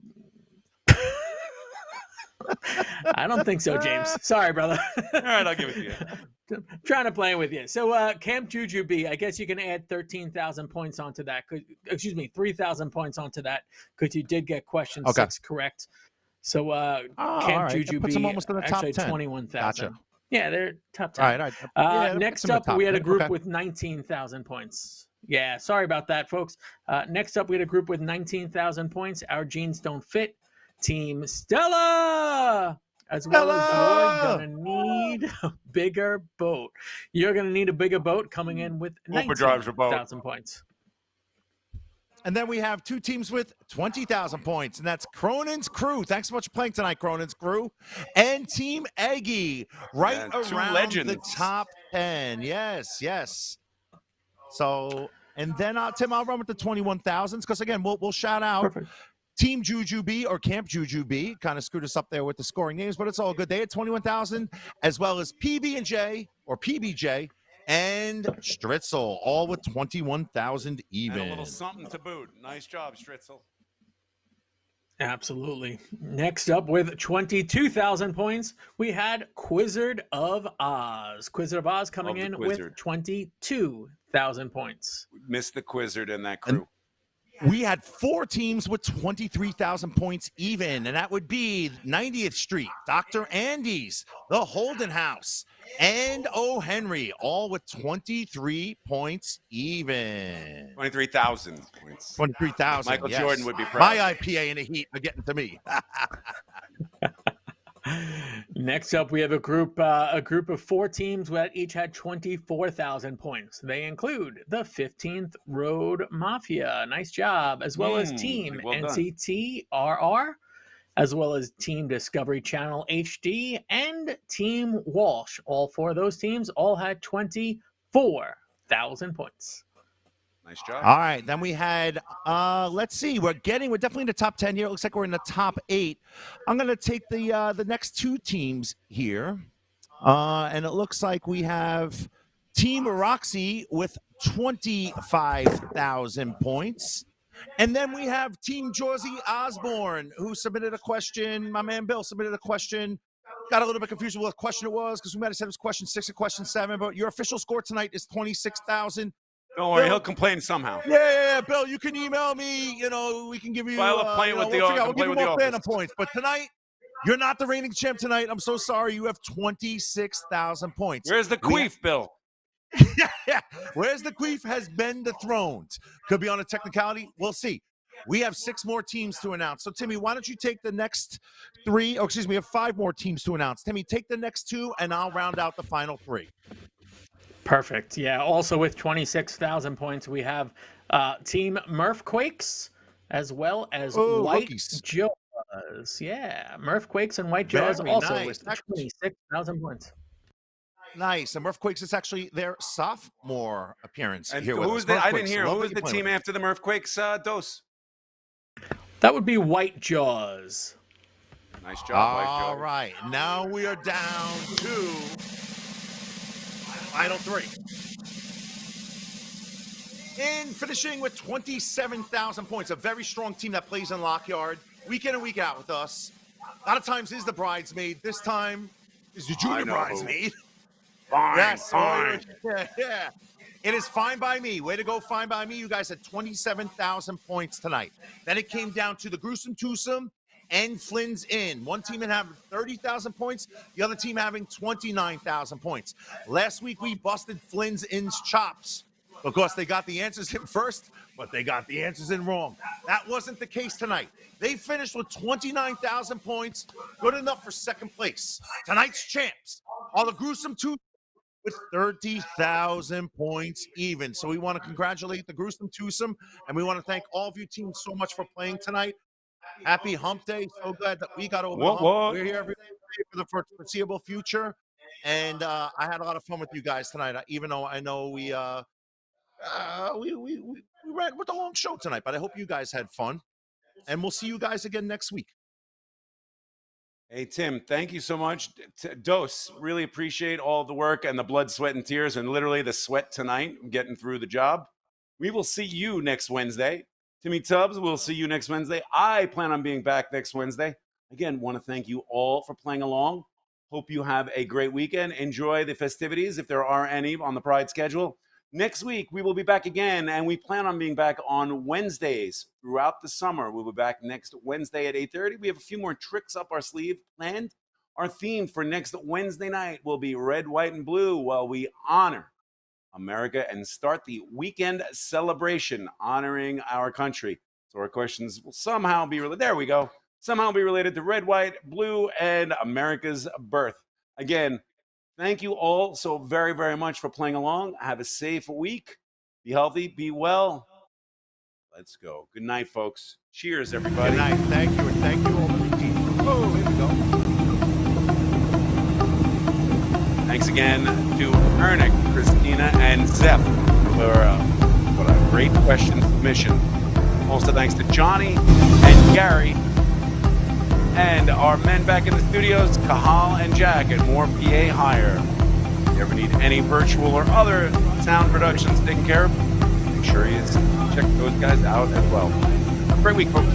Speaker 4: I don't think so, James. Sorry, brother.
Speaker 2: All right, I'll give it to you.
Speaker 4: I'm trying to play with you. So Camp Jujubee, I guess you can add 13,000 points onto that. 3,000 points onto that because you did get question 6 correct. So Camp Jujubee, actually 21,000.
Speaker 1: Gotcha.
Speaker 4: Yeah, they're top 10.
Speaker 1: All right.
Speaker 4: Next up, we had a group with 19,000 points. Yeah, sorry about that, folks. Next up, we had a group with 19,000 points. Our jeans don't fit. Team Stella, as well as you're going to need a bigger boat. You're going to need a bigger boat coming in with 19,000 points.
Speaker 1: And then we have two teams with 20,000 points, and that's Cronin's Crew. Thanks so much for playing tonight, Cronin's Crew. And Team Eggy, around the top 10. Yes. So, and then, Tim, I'll run with the 21,000s because, again, we'll shout out.
Speaker 4: Perfect.
Speaker 1: Team Jujubee or Camp Jujubee kind of screwed us up there with the scoring names, but it's all good. They had 21,000, as well as PB&J or PBJ and Stritzel, all with 21,000 even.
Speaker 2: And a little something to boot. Nice job, Stritzel.
Speaker 4: Absolutely. Next up with 22,000 points, we had Quizzard of Oz. Quizzard of Oz coming in with 22,000 points.
Speaker 2: Missed the Quizzard and that crew.
Speaker 1: We had 4 teams with 23,000 points even, and that would be 90th Street, Dr. Andy's, the Holden House, and O. Henry, all with 23 points even.
Speaker 2: 23,000 points.
Speaker 1: 23,000.
Speaker 2: Michael Jordan would be proud.
Speaker 1: My IPA and the Heat are getting to me.
Speaker 4: Next up, we have a group of 4 teams that each had 24,000 points. They include the 15th Road Mafia, nice job, as well as Team NCTRR, as well as Team Discovery Channel HD, and Team Walsh. All 4 of those teams all had 24,000 points.
Speaker 2: Nice job.
Speaker 1: All right, then we had, let's see, we're definitely in the top 10 here. It looks like we're in the top 8. I'm going to take the next 2 teams here, and it looks like we have Team Roxy with 25,000 points. And then we have Team Josie Osborne, who submitted a question. My man Bill submitted a question. Got a little bit confused with what question it was because we might have said it was question 6 or question 7, but your official score tonight is 26,000.
Speaker 2: Don't worry, he'll complain somehow.
Speaker 1: Yeah, Bill, you can email me. You know, we can give you.
Speaker 2: We'll give you more
Speaker 1: Phantom points. But tonight, you're not the reigning champ tonight. I'm so sorry. You have 26,000 points.
Speaker 2: Where's the queef, Bill?
Speaker 1: Yeah. Where's the queef has been dethroned. Could be on a technicality. We'll see. We have 6 more teams to announce. So, Timmy, why don't you take the next 3? Oh, excuse me, we have 5 more teams to announce. Timmy, take the next 2, and I'll round out the final 3.
Speaker 4: Perfect. Yeah. Also with 26,000 points, we have Team Murphquakes as well as White
Speaker 1: rookies.
Speaker 4: Jaws. Yeah, Murphquakes and White Jaws
Speaker 1: Very
Speaker 4: also
Speaker 1: nice.
Speaker 4: with 26,000 points.
Speaker 1: Nice. And Murphquakes is actually their sophomore appearance
Speaker 2: And
Speaker 1: here with
Speaker 2: who's
Speaker 1: us.
Speaker 2: the? I
Speaker 1: Murphquakes,
Speaker 2: didn't hear.
Speaker 1: love
Speaker 2: Who
Speaker 1: that
Speaker 2: is
Speaker 1: you
Speaker 2: the
Speaker 1: play
Speaker 2: team
Speaker 1: with us.
Speaker 2: after the Murphquakes? Dos.
Speaker 4: That would be White Jaws.
Speaker 2: Nice job, White
Speaker 1: All
Speaker 2: Jaws.
Speaker 1: right. Now we are down to final 3. In finishing with 27,000 points, a very strong team that plays in Lockyard week in and week out with us. A lot of times is the bridesmaid. This time is the junior
Speaker 2: know.
Speaker 1: bridesmaid.
Speaker 2: Fine,
Speaker 1: Yes.
Speaker 2: fine.
Speaker 1: Yeah. It is Fine by Me. Way to go, Fine by Me. You guys had 27,000 points tonight. Then it came down to the Gruesome Twosome and Flynn's Inn. One team having 30,000 points, the other team having 29,000 points. Last week, we busted Flynn's Inn's chops because they got the answers in first, but they got the answers in wrong. That wasn't the case tonight. They finished with 29,000 points, good enough for second place. Tonight's champs are the Gruesome Twosome with 30,000 points even. So we want to congratulate the Gruesome Twosome, and we want to thank all of you teams so much for playing tonight. Happy Hump Day. So glad that we got over the hump.
Speaker 2: What?
Speaker 1: We're here every day for the foreseeable future. And I had a lot of fun with you guys tonight, even though I know we ran with a long show tonight, but I hope you guys had fun. And we'll see you guys again next week.
Speaker 2: Hey, Tim, thank you so much. Dos, really appreciate all the work and the blood, sweat, and tears, and literally the sweat tonight getting through the job. We will see you next Wednesday. Timmy Tubbs, we'll see you next Wednesday. I plan on being back next Wednesday. Again, want to thank you all for playing along. Hope you have a great weekend. Enjoy the festivities, if there are any, on the Pride schedule. Next week, we will be back again, and we plan on being back on Wednesdays throughout the summer. We'll be back next Wednesday at 8:30. We have a few more tricks up our sleeve planned. Our theme for next Wednesday night will be red, white, and blue while we honor America and start the weekend celebration honoring our country. So our questions will somehow be related. There we go. Somehow be related to red, white, blue, and America's birth. Again, thank you all so very, very much for playing along. Have a safe week. Be healthy. Be well. Let's go. Good night, folks. Cheers, everybody.
Speaker 1: Good night. Thank you. And thank you all for the team. Oh, here we go.
Speaker 2: Thanks again to Ernick, Christina, and Zeph for what a great question submission. Also, thanks to Johnny and Gary. And our men back in the studios, Kahal and Jack at More PA Hire. If you ever need any virtual or other sound productions taken care of, make sure you check those guys out as well. Have a great week, folks.